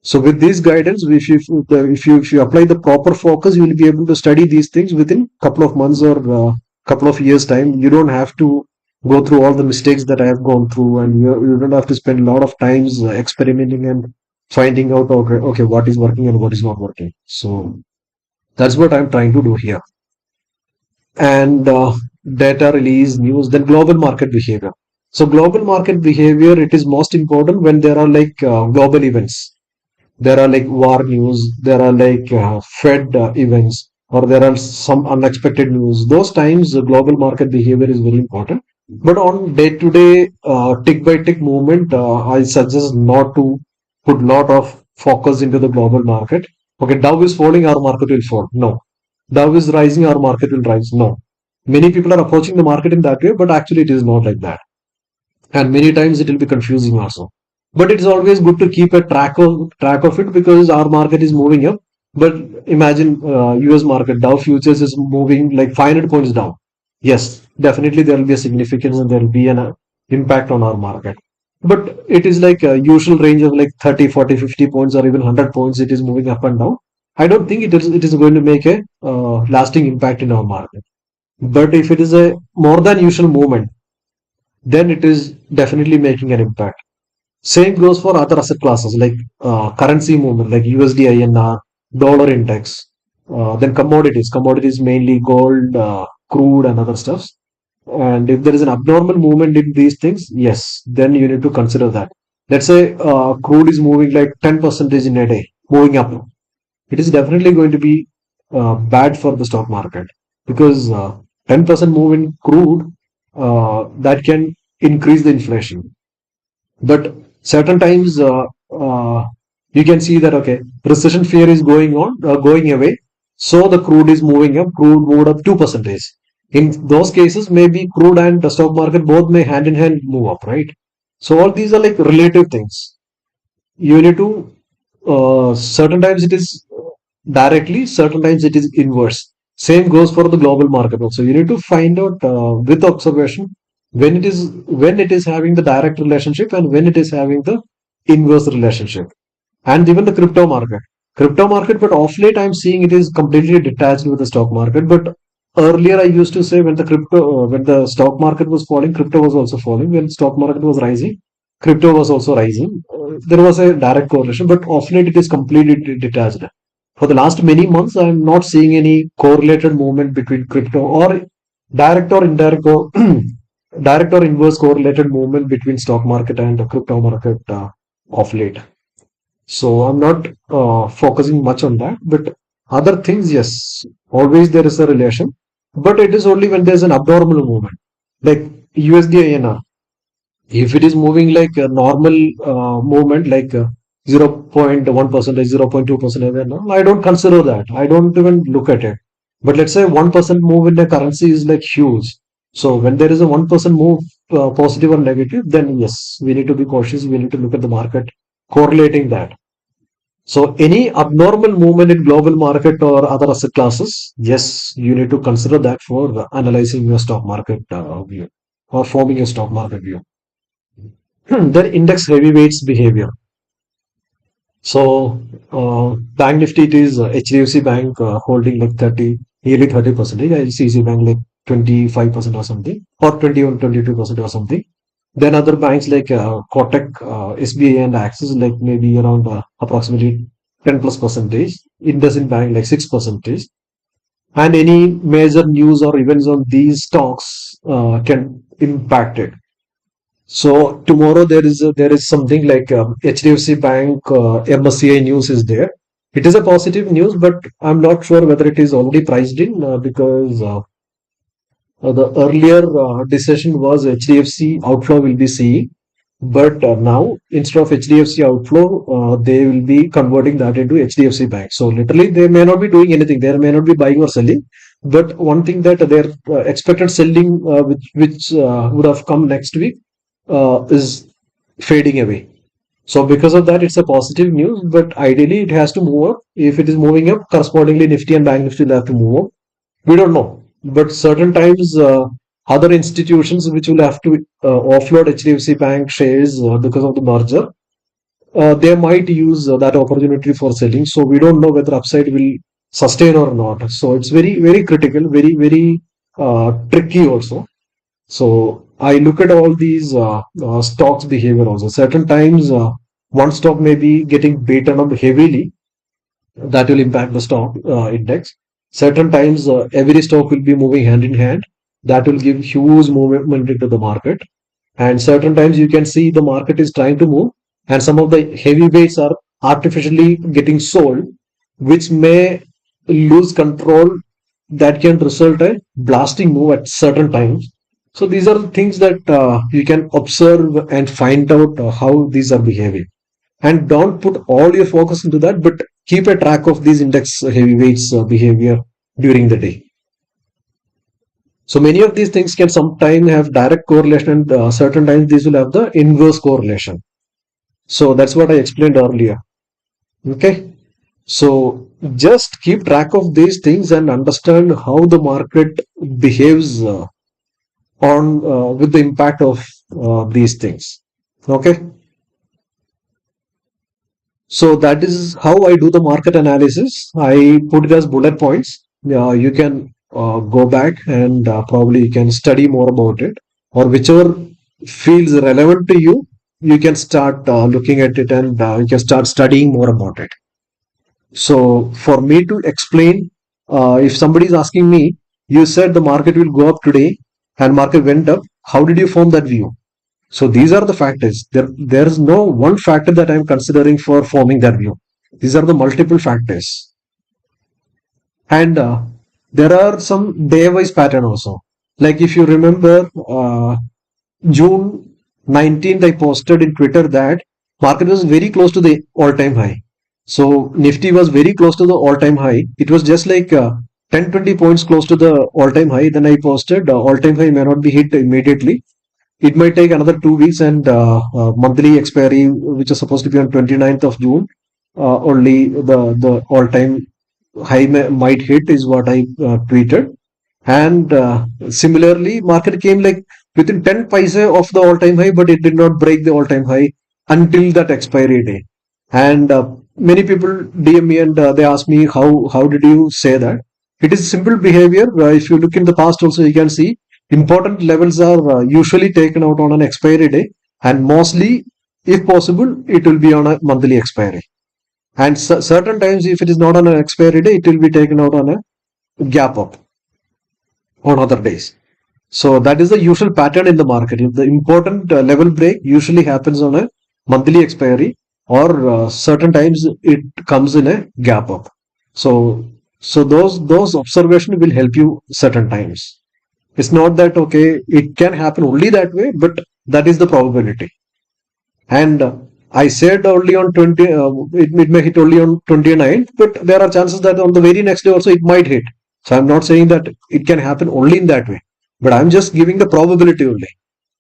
So with this guidance, if you apply the proper focus, you will be able to study these things within couple of months or couple of years time. You don't have to go through all the mistakes that I have gone through, and you don't have to spend a lot of times experimenting and finding out, okay, what is working and what is not working. So that's what I'm trying to do here. And data release news, then global market behavior. So global market behavior, it is most important when there are like global events. There are like war news, there are like Fed events, or there are some unexpected news. Those times, the global market behavior is very important. But on day-to-day, tick by tick movement, I suggest not to put lot of focus into the global market. Okay, Dow is falling, our market will fall. No. Dow is rising, our market will rise. No. Many people are approaching the market in that way, but actually it is not like that, and many times it will be confusing also. But it's always good to keep a track of it, because our market is moving up. But imagine US market Dow futures is moving like 500 points down. Yes, definitely there will be a significance, and there will be an impact on our market. But it is like a usual range of like 30, 40, 50 points, or even 100 points. It is moving up and down. I don't think it is going to make a lasting impact in our market. But if it is a more than usual movement, then it is definitely making an impact. Same goes for other asset classes like currency movement, like USD INR, dollar index, then commodities. Commodities mainly gold, crude, and other stuffs. And if there is an abnormal movement in these things, yes, then you need to consider that. Let's say crude is moving like 10% in a day, moving up. It is definitely going to be bad for the stock market, because 10% move in crude, that can increase the inflation. But certain times, you can see that, okay, recession fear is going away. So the crude is moving up. Crude moved up 2%. In those cases, maybe crude and the stock market both may hand in hand move up, right? So all these are like relative things. You need to, certain times it is directly, certain times it is inverse. Same goes for the global market also. You need to find out with observation when it is having the direct relationship and when it is having the inverse relationship. And even the crypto market, but off late I'm seeing it is completely detached with the stock market. But earlier I used to say, when the stock market was falling, crypto was also falling. When stock market was rising, crypto was also rising. There was a direct correlation, but off late it is completely detached. For the last many months, I'm not seeing any correlated movement between crypto, or direct or indirect, or direct or inverse correlated movement between stock market and the crypto market of late. So I'm not focusing much on that. But other things, yes, always there is a relation. But it is only when there's an abnormal movement, like USD INR. If it is moving like a normal movement, like 0.1%, 0.2%, I don't consider that. I don't even look at it. But let's say 1% move in a currency is like huge. So when there is a 1% move, positive or negative, then yes, we need to be cautious. We need to look at the market correlating that. So any abnormal movement in global market or other asset classes, yes, you need to consider that for analyzing your stock market view, or forming a stock market view. Then index heavyweights behavior. So Bank Nifty, it is HDFC Bank holding like 30, nearly 30%. ICICI Bank like 25% or something, or 21, 22% or something. Then other banks like Kotak, SBI, and Axis like maybe around approximately 10 plus percentage. IndusInd Bank like 6 percentage. And any major news or events on these stocks can impact it. So tomorrow there is something like HDFC Bank MSCI news is there. It is a positive news, but I'm not sure whether it is already priced in, because the earlier decision was HDFC outflow will be CE, but now instead of HDFC outflow, they will be converting that into HDFC Bank. So literally, they may not be doing anything. They may not be buying or selling. But one thing that their expected selling, which would have come next week, is fading away. So because of that, it's a positive news. But ideally, it has to move up. If it is moving up, correspondingly, Nifty and Bank Nifty will have to move up. We don't know, but certain times other institutions which will have to offload HDFC Bank shares because of the merger, they might use that opportunity for selling. So we don't know whether upside will sustain or not. So it's very, very critical, very, very tricky also. So I look at all these stocks behavior also. Certain times, one stock may be getting beaten up heavily. That will impact the stock index. Certain times, every stock will be moving hand in hand. That will give huge movement into the market. And certain times you can see the market is trying to move, and some of the heavyweights are artificially getting sold, which may lose control. That can result a blasting move at certain times. So these are the things that you can observe and find out how these are behaving. And don't put all your focus into that, but keep a track of these index heavyweights behavior during the day. So many of these things can sometimes have direct correlation, and certain times these will have the inverse correlation. So that's what I explained earlier. Okay. So just keep track of these things and understand how the market behaves on with the impact of these things. Okay. So that is how I do the market analysis. I put it as bullet points. You can go back and probably you can study more about it, or whichever feels relevant to you. You can start looking at it, and you can start studying more about it. So for me to explain, if somebody is asking me, you said the market will go up today and market went up. How did you form that view? So these are the factors. There is no one factor that I'm considering for forming that view. These are the multiple factors. And there are some day-wise pattern also. Like if you remember, June 19th, I posted in Twitter that market was very close to the all-time high. So Nifty was very close to the all-time high. It was just like 10, 20 points close to the all-time high. Then I posted all-time high may not be hit immediately. It might take another 2 weeks, and monthly expiry, which is supposed to be on 29th of June, only the all-time high might hit is what I tweeted. And similarly, market came like within 10 paise of the all-time high, but it did not break the all-time high until that expiry day. And many people DM me, and they ask me, how did you say that? It is simple behavior. If you look in the past also, you can see important levels are usually taken out on an expiry day, and mostly, if possible, it will be on a monthly expiry. And certain times, if it is not on an expiry day, it will be taken out on a gap up on other days. So that is the usual pattern in the market. If the important level break usually happens on a monthly expiry, or certain times it comes in a gap up. So those observations will help you certain times. It's not that okay, it can happen only that way, but that is the probability. And I said only on 20, it may hit only on 29th, but there are chances that on the very next day also it might hit. So I'm not saying that it can happen only in that way, but I'm just giving the probability only.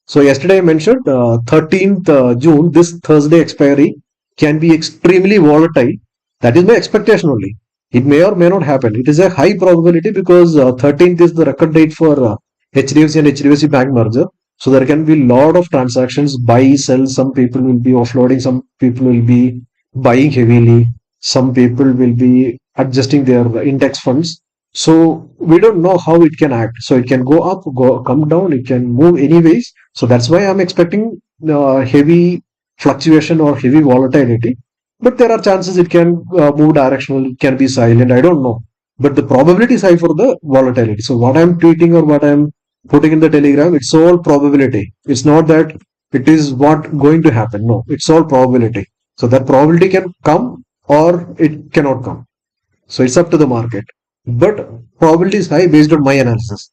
So yesterday I mentioned 13th June, this Thursday expiry can be extremely volatile. That is my expectation only. It may or may not happen. It is a high probability because 13th is the record date for HDFC and HDFC Bank merger. So there can be a lot of transactions, buy, sell. Some people will be offloading, some people will be buying heavily, some people will be adjusting their index funds. So we don't know how it can act. So it can go up, come down, it can move anyways. So that's why I'm expecting heavy fluctuation or heavy volatility. But there are chances it can move directional, it can be silent. I don't know. But the probability is high for the volatility. So what I'm tweeting or what I'm putting in the telegram, it's all probability. It's not that it is what going to happen. No, it's all probability. So that probability can come or it cannot come. So it's up to the market. But probability is high based on my analysis.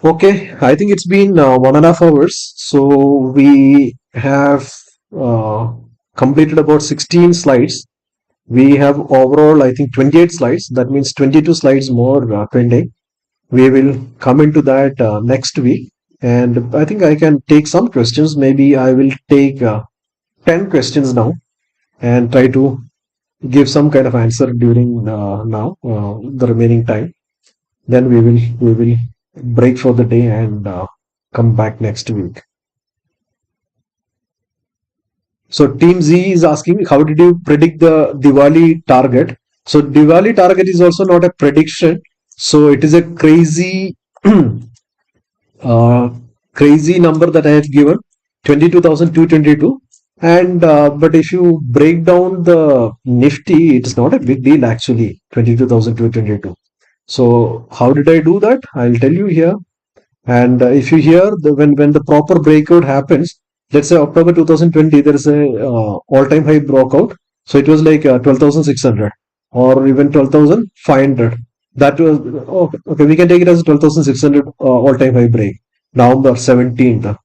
Okay, I think it's been 1.5 hours. So we have uh, completed about 16 slides. We have overall, I think, 28 slides. That means 22 slides more pending. We will come into that next week. And I think I can take some questions. Maybe I will take 10 questions now and try to give some kind of answer during now the remaining time. Then we will break for the day and come back next week. So Team Z is asking, how did you predict the Diwali target? So Diwali target is also not a prediction. So it is a crazy, uh, crazy number that I have given, 22,222. And but if you break down the Nifty, it's not a big deal actually, 22,222. So how did I do that? I'll tell you here. And if you hear when the proper breakout happens, let's say October 2020, there is a all-time high breakout. So it was like 12,600 or even 12,500. That was okay. Okay, we can take it as 12,600 all-time high break. November 17th.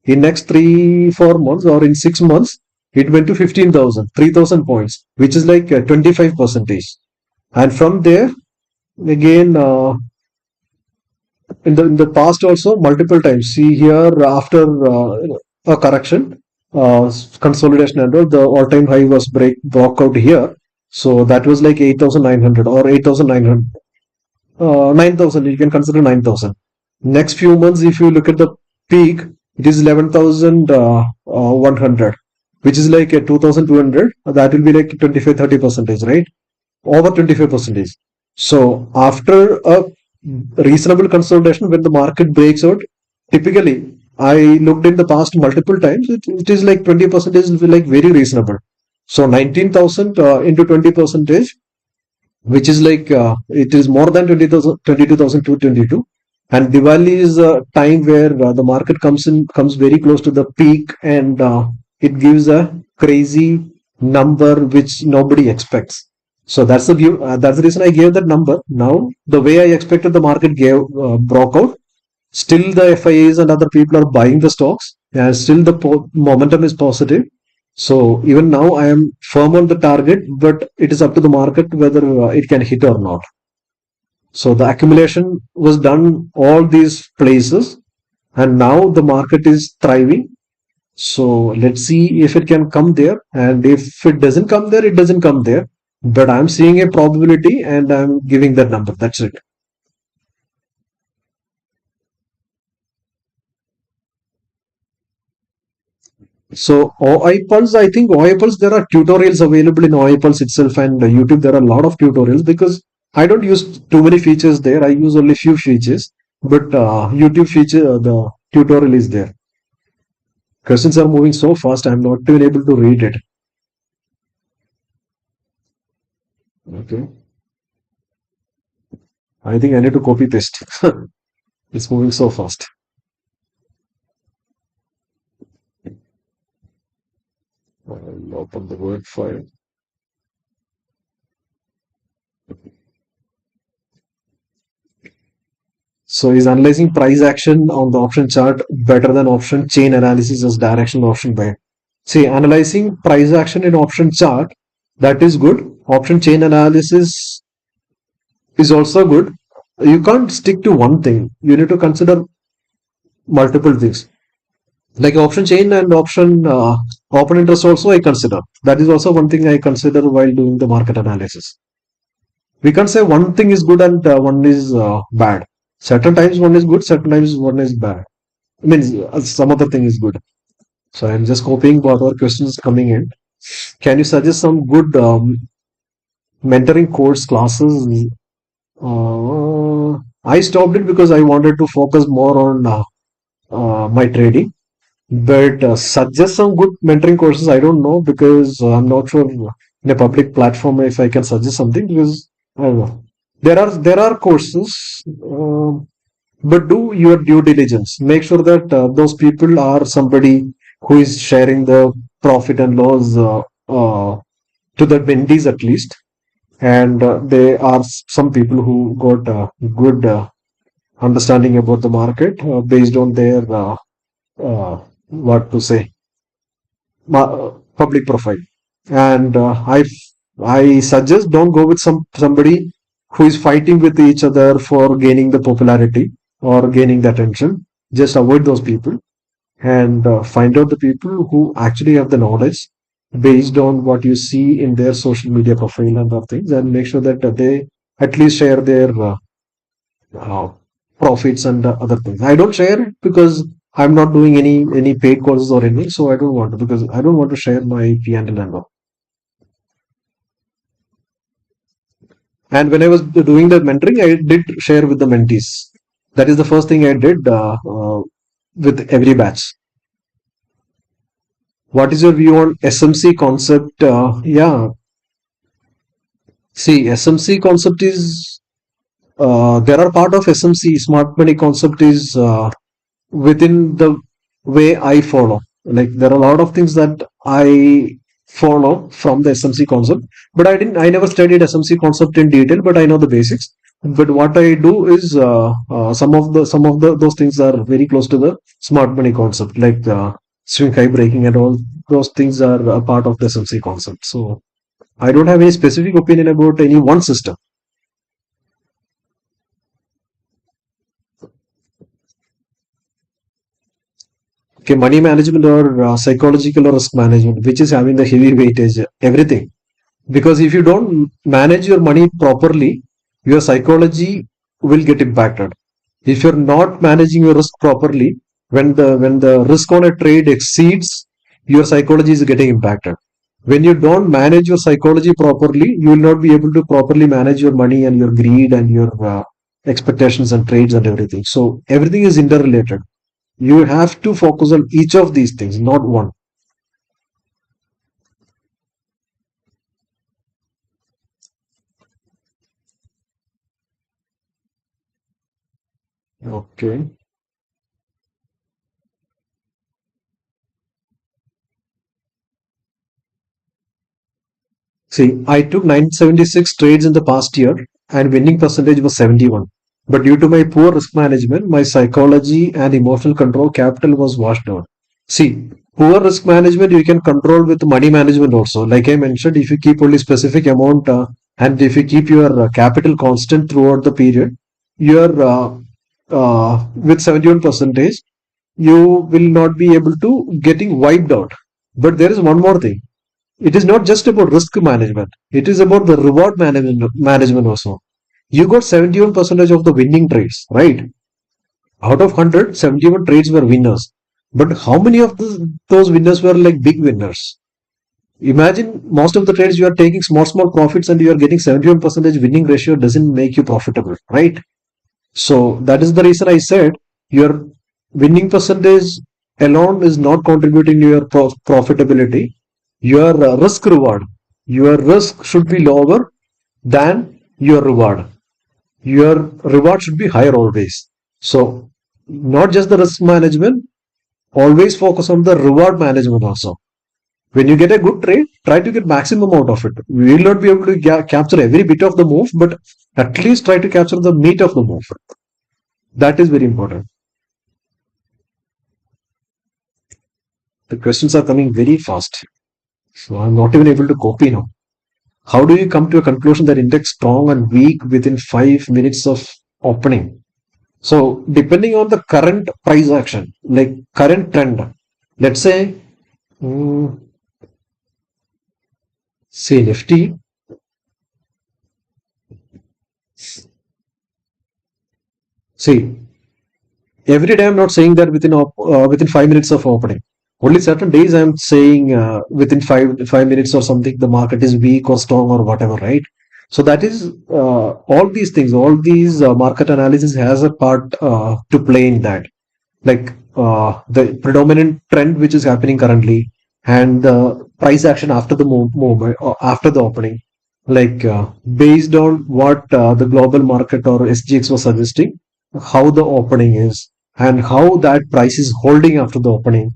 In next 3 4 months or in 6 months, it went to 15,000, 3,000 points, which is like 25 percentage. And from there, again, in the past also multiple times. See here after a correction, consolidation and all, the all-time high was broke out here. So that was like 8,900 or 8,900, 9,000. You can consider 9,000. Next few months, if you look at the peak, it is 11,100, which is like a 2,200. That will be like 25-30 percentage, right? Over 25 percentage. So after a reasonable consolidation, when the market breaks out, typically I looked in the past multiple times. It is like 20 percentage is like very reasonable. So 19,000 into 20 percentage, which is like it is more than 20,000, 22,222. And Diwali is a time where the market comes very close to the peak, and it gives a crazy number which nobody expects. So that's the reason I gave that number. Now the way I expected the market gave broke out, still the FIAs and other people are buying the stocks, and still the momentum is positive. So even now I am firm on the target, but it is up to the market whether it can hit or not. So the accumulation was done all these places, and now the market is thriving. So let's see if it can come there, and if it doesn't come there, it doesn't come there. But I'm seeing a probability, and I'm giving that number. That's it. So OI Pulse, I think OI Pulse, there are tutorials available in OI Pulse itself and YouTube. There are a lot of tutorials because I don't use too many features there. I use only few features, but YouTube feature, the tutorial is there. Questions are moving so fast, I'm not even able to read it. Okay. I think I need to copy paste. It's moving so fast. I'll open the Word file. So is analyzing price action on the option chart better than option chain analysis as directional option buy? See, analyzing price action in option chart, that is good. Option chain analysis is also good. You can't stick to one thing. You need to consider multiple things. Like option chain and option open interest also I consider. That is also one thing I consider while doing the market analysis. We can't say one thing is good and one is bad. Certain times one is good, certain times one is bad. I mean, some other thing is good. So I'm just copying what our questions coming in. Can you suggest some good mentoring course classes? I stopped it because I wanted to focus more on my trading. But suggest some good mentoring courses. I don't know because I'm not sure in a public platform if I can suggest something because I don't know. There are courses, but do your due diligence. Make sure that those people are somebody who is sharing the profit and loss to the attendees at least, and they are some people who got good understanding about the market based on their what to say public profile. And I suggest don't go with somebody who is fighting with each other for gaining the popularity or gaining the attention. Just avoid those people and find out the people who actually have the knowledge based on what you see in their social media profile and other things, and make sure that they at least share their uh, profits and other things. I don't share it because I'm not doing any paid courses or anything, so I don't want to, because I don't want to share my P&L and all. And when I was doing the mentoring, I did share with the mentees. That is the first thing I did with every batch. What is your view on SMC concept? Yeah, see, SMC concept is there are part of SMC smart money concept is within the way I follow. Like there are a lot of things that I follow from the SMC concept, but I never studied SMC concept in detail, but I know the basics. But what I do is some of the those things are very close to the smart money concept, like swing high breaking and all those things are a part of the SMC concept. So I don't have any specific opinion about any one system. Okay, money management or psychological or risk management, which is having the heavy weightage, everything. Because if you don't manage your money properly, your psychology will get impacted. If you're not managing your risk properly, when the risk on a trade exceeds, your psychology is getting impacted. When you don't manage your psychology properly, you will not be able to properly manage your money and your greed and your expectations and trades and everything. So everything is interrelated. You have to focus on each of these things, not one. Okay. See, I took 976 trades in the past year and winning percentage was 71. But due to my poor risk management, my psychology and emotional control capital was washed out. See, poor risk management you can control with money management also. Like I mentioned, if you keep only specific amount and if you keep your capital constant throughout the period, your with 71 percentage, you will not be able to getting wiped out. But there is one more thing, it is not just about risk management. It is about the reward management also. You got 71 percentage of the winning trades, right? Out of 100, 71 trades were winners. But how many of those winners were like big winners? Imagine most of the trades you are taking small profits and you are getting 71 percentage winning ratio doesn't make you profitable, right? So that is the reason I said your winning percentage alone is not contributing to your profitability. Your risk reward, your risk should be lower than your reward. Your reward should be higher always. So not just the risk management, always focus on the reward management also. When you get a good trade, try to get maximum out of it. We will not be able to capture every bit of the move, but at least try to capture the meat of the move. That is very important. The questions are coming very fast. So I'm not even able to copy now. How do you come to a conclusion that index strong and weak within 5 minutes of opening? So depending on the current price action, like current trend, let's say, mm, say Nifty, see, every day I'm not saying that within 5 minutes of opening. Only certain days I'm saying within five minutes or something the market is weak or strong or whatever, right? So that is all these things, all these market analysis has a part to play in that. Like the predominant trend which is happening currently and the price action after the movement or after the opening, like based on what the global market or SGX was suggesting, how the opening is and how that price is holding after the opening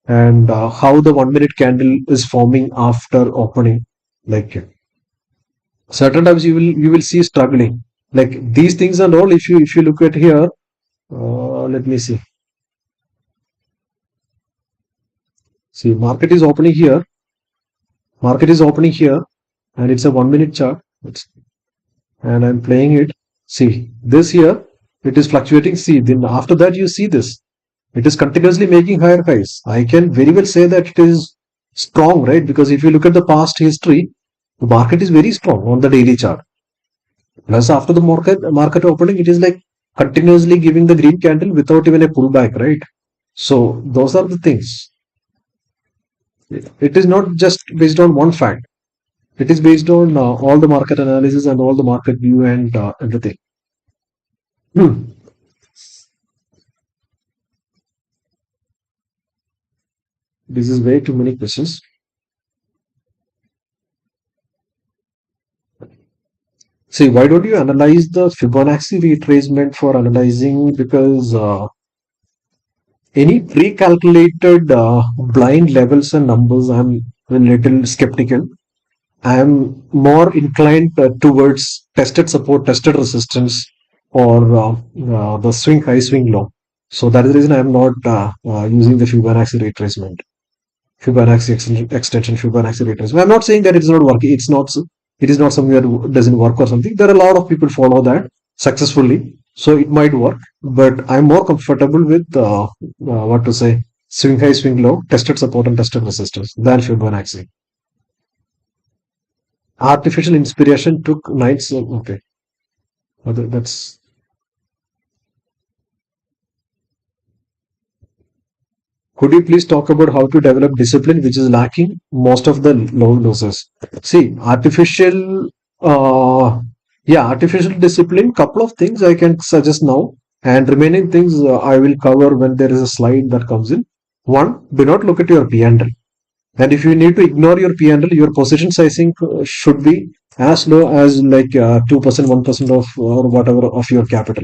and how the 1 minute candle is forming after opening. Like certain times you will see struggling like these things and all. If you look at here, let me see, market is opening here and it's a 1 minute chart. And I'm playing it. See, this here, it is fluctuating. See, then after that, you see this. It is continuously making higher highs. I can very well say that it is strong, right? Because if you look at the past history, the market is very strong on the daily chart. Plus, after the market opening, it is like continuously giving the green candle without even a pullback, right? So those are the things. It is not just based on one fact. It is based on all the market analysis and all the market view and everything. Hmm. This is way too many questions. See, why don't you analyze the Fibonacci retracement for analyzing? Because any pre-calculated blind levels and numbers, I'm a little skeptical. I'm more inclined towards tested support, tested resistance, or the swing high, swing low. So that is the reason I'm not using the Fibonacci retracement. Extension, Fibonacci retracement. I'm not saying that it's not working. It's not. It is not something that doesn't work or something. There are a lot of people follow that successfully, so it might work. But I'm more comfortable with what to say, swing high, swing low, tested support and tested resistance than Fibonacci. Artificial inspiration took nights. Okay, that's. Could you please talk about how to develop discipline, which is lacking most of the low losses? See, artificial discipline. Couple of things I can suggest now, and remaining things I will cover when there is a slide that comes in. One, do not look at your P&L. And if you need to ignore your P&L, your position sizing should be as low as like 2%, 1% of or whatever of your capital.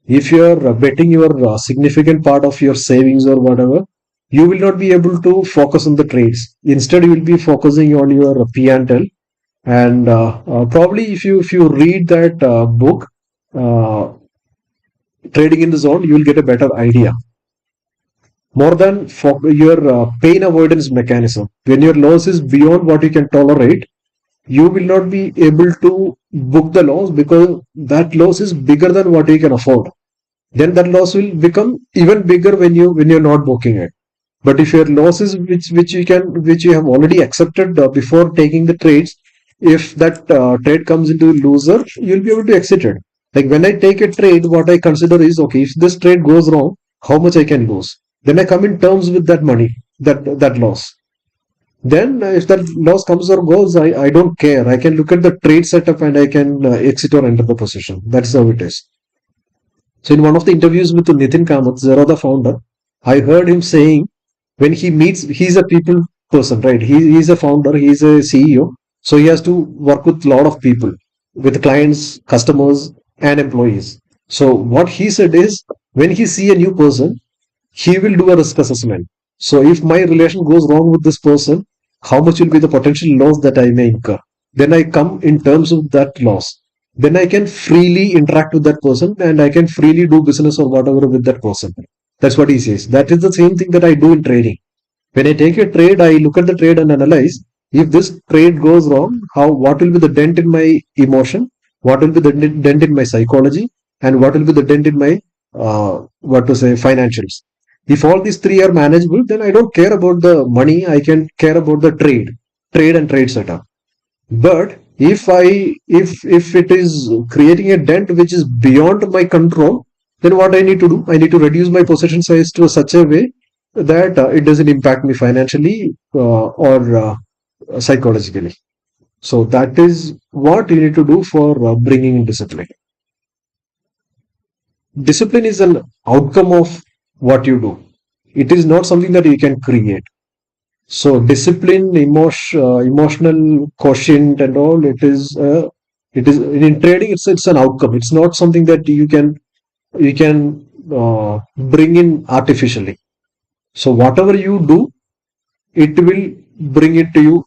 If you're betting your significant part of your savings or whatever, you will not be able to focus on the trades. Instead, you will be focusing on your P&L. And probably if you read that book, uh, Trading in the Zone, you will get a better idea. More than your pain avoidance mechanism. When your loss is beyond what you can tolerate, you will not be able to book the loss because that loss is bigger than what you can afford. Then that loss will become even bigger when you're not booking it. But if your losses which you have already accepted before taking the trades, if that trade comes into loser, you'll be able to exit it. Like when I take a trade, what I consider is, okay, if this trade goes wrong, how much I can lose. Then I come in terms with that money, that loss. Then if that loss comes or goes, I don't care. I can look at the trade setup and I can exit or enter the position. That's how it is. So in one of the interviews with Nitin Kamath, Zero the founder, I heard him saying when he meets, he's a people person, right? He's a founder, he's a CEO, so he has to work with a lot of people, with clients, customers, and employees. So what he said is, when he see a new person, he will do a risk assessment. So if my relation goes wrong with this person, how much will be the potential loss that I may incur? Then I come in terms of that loss. Then I can freely interact with that person and I can freely do business or whatever with that person. That's what he says. That is the same thing that I do in trading. When I take a trade, I look at the trade and analyze if this trade goes wrong, how what will be the dent in my emotion, what will be the dent in my psychology, and what will be the dent in my what to say financials. If all these three are manageable, then I don't care about the money. I can care about the trade and trade setup. But if it is creating a dent which is beyond my control, then what I need to do? I need to reduce my position size to such a way that it doesn't impact me financially or psychologically. So that is what you need to do for bringing in discipline. Discipline is an outcome of what you do. It is not something that you can create. So discipline, emotional quotient, and all it is in trading. It's an outcome. It's not something that you can bring in artificially. So whatever you do, it will bring it to you.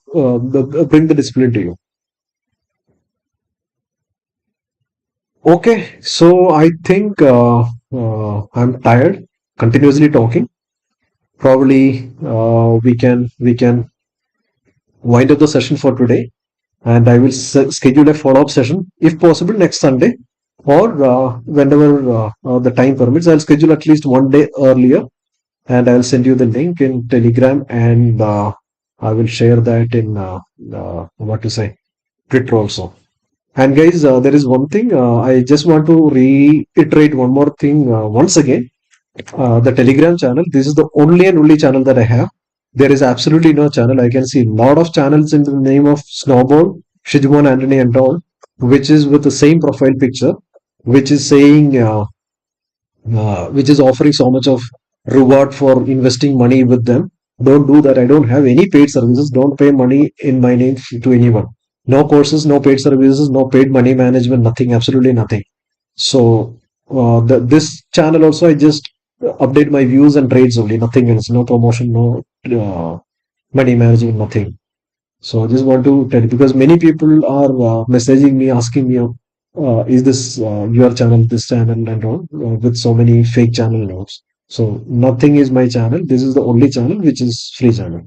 Bring the discipline to you. Okay. So I think I'm tired continuously talking. Probably we can wind up the session for today, and I will schedule a follow-up session if possible next Sunday or whenever the time permits. I'll schedule at least one day earlier, and I'll send you the link in Telegram, and I will share that in what to say, Twitter also. And guys, there is one thing I just want to reiterate one more thing once again. The Telegram channel. This is the only and only channel that I have. There is absolutely no channel. I can see a lot of channels in the name of Snowball, Shijumon Antony, and all, which is with the same profile picture, which is saying, which is offering so much of reward for investing money with them. Don't do that. I don't have any paid services. Don't pay money in my name to anyone. No courses, no paid services, no paid money management, nothing, absolutely nothing. So this channel also, I just update my views and trades only, nothing else. No promotion, no money management, nothing. So I just want to tell you, because many people are messaging me, asking me, is this your channel, this channel, and all, with so many fake channel notes. So nothing is my channel. This is the only channel which is free channel.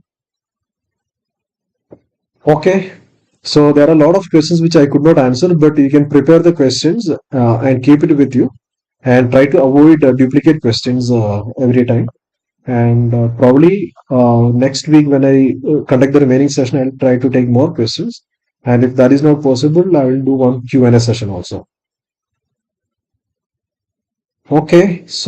Okay. So there are a lot of questions which I could not answer, but you can prepare the questions and keep it with you, and try to avoid duplicate questions every time. And probably next week when I conduct the remaining session, I'll try to take more questions. And if that is not possible, I will do one Q&A session also. Okay, so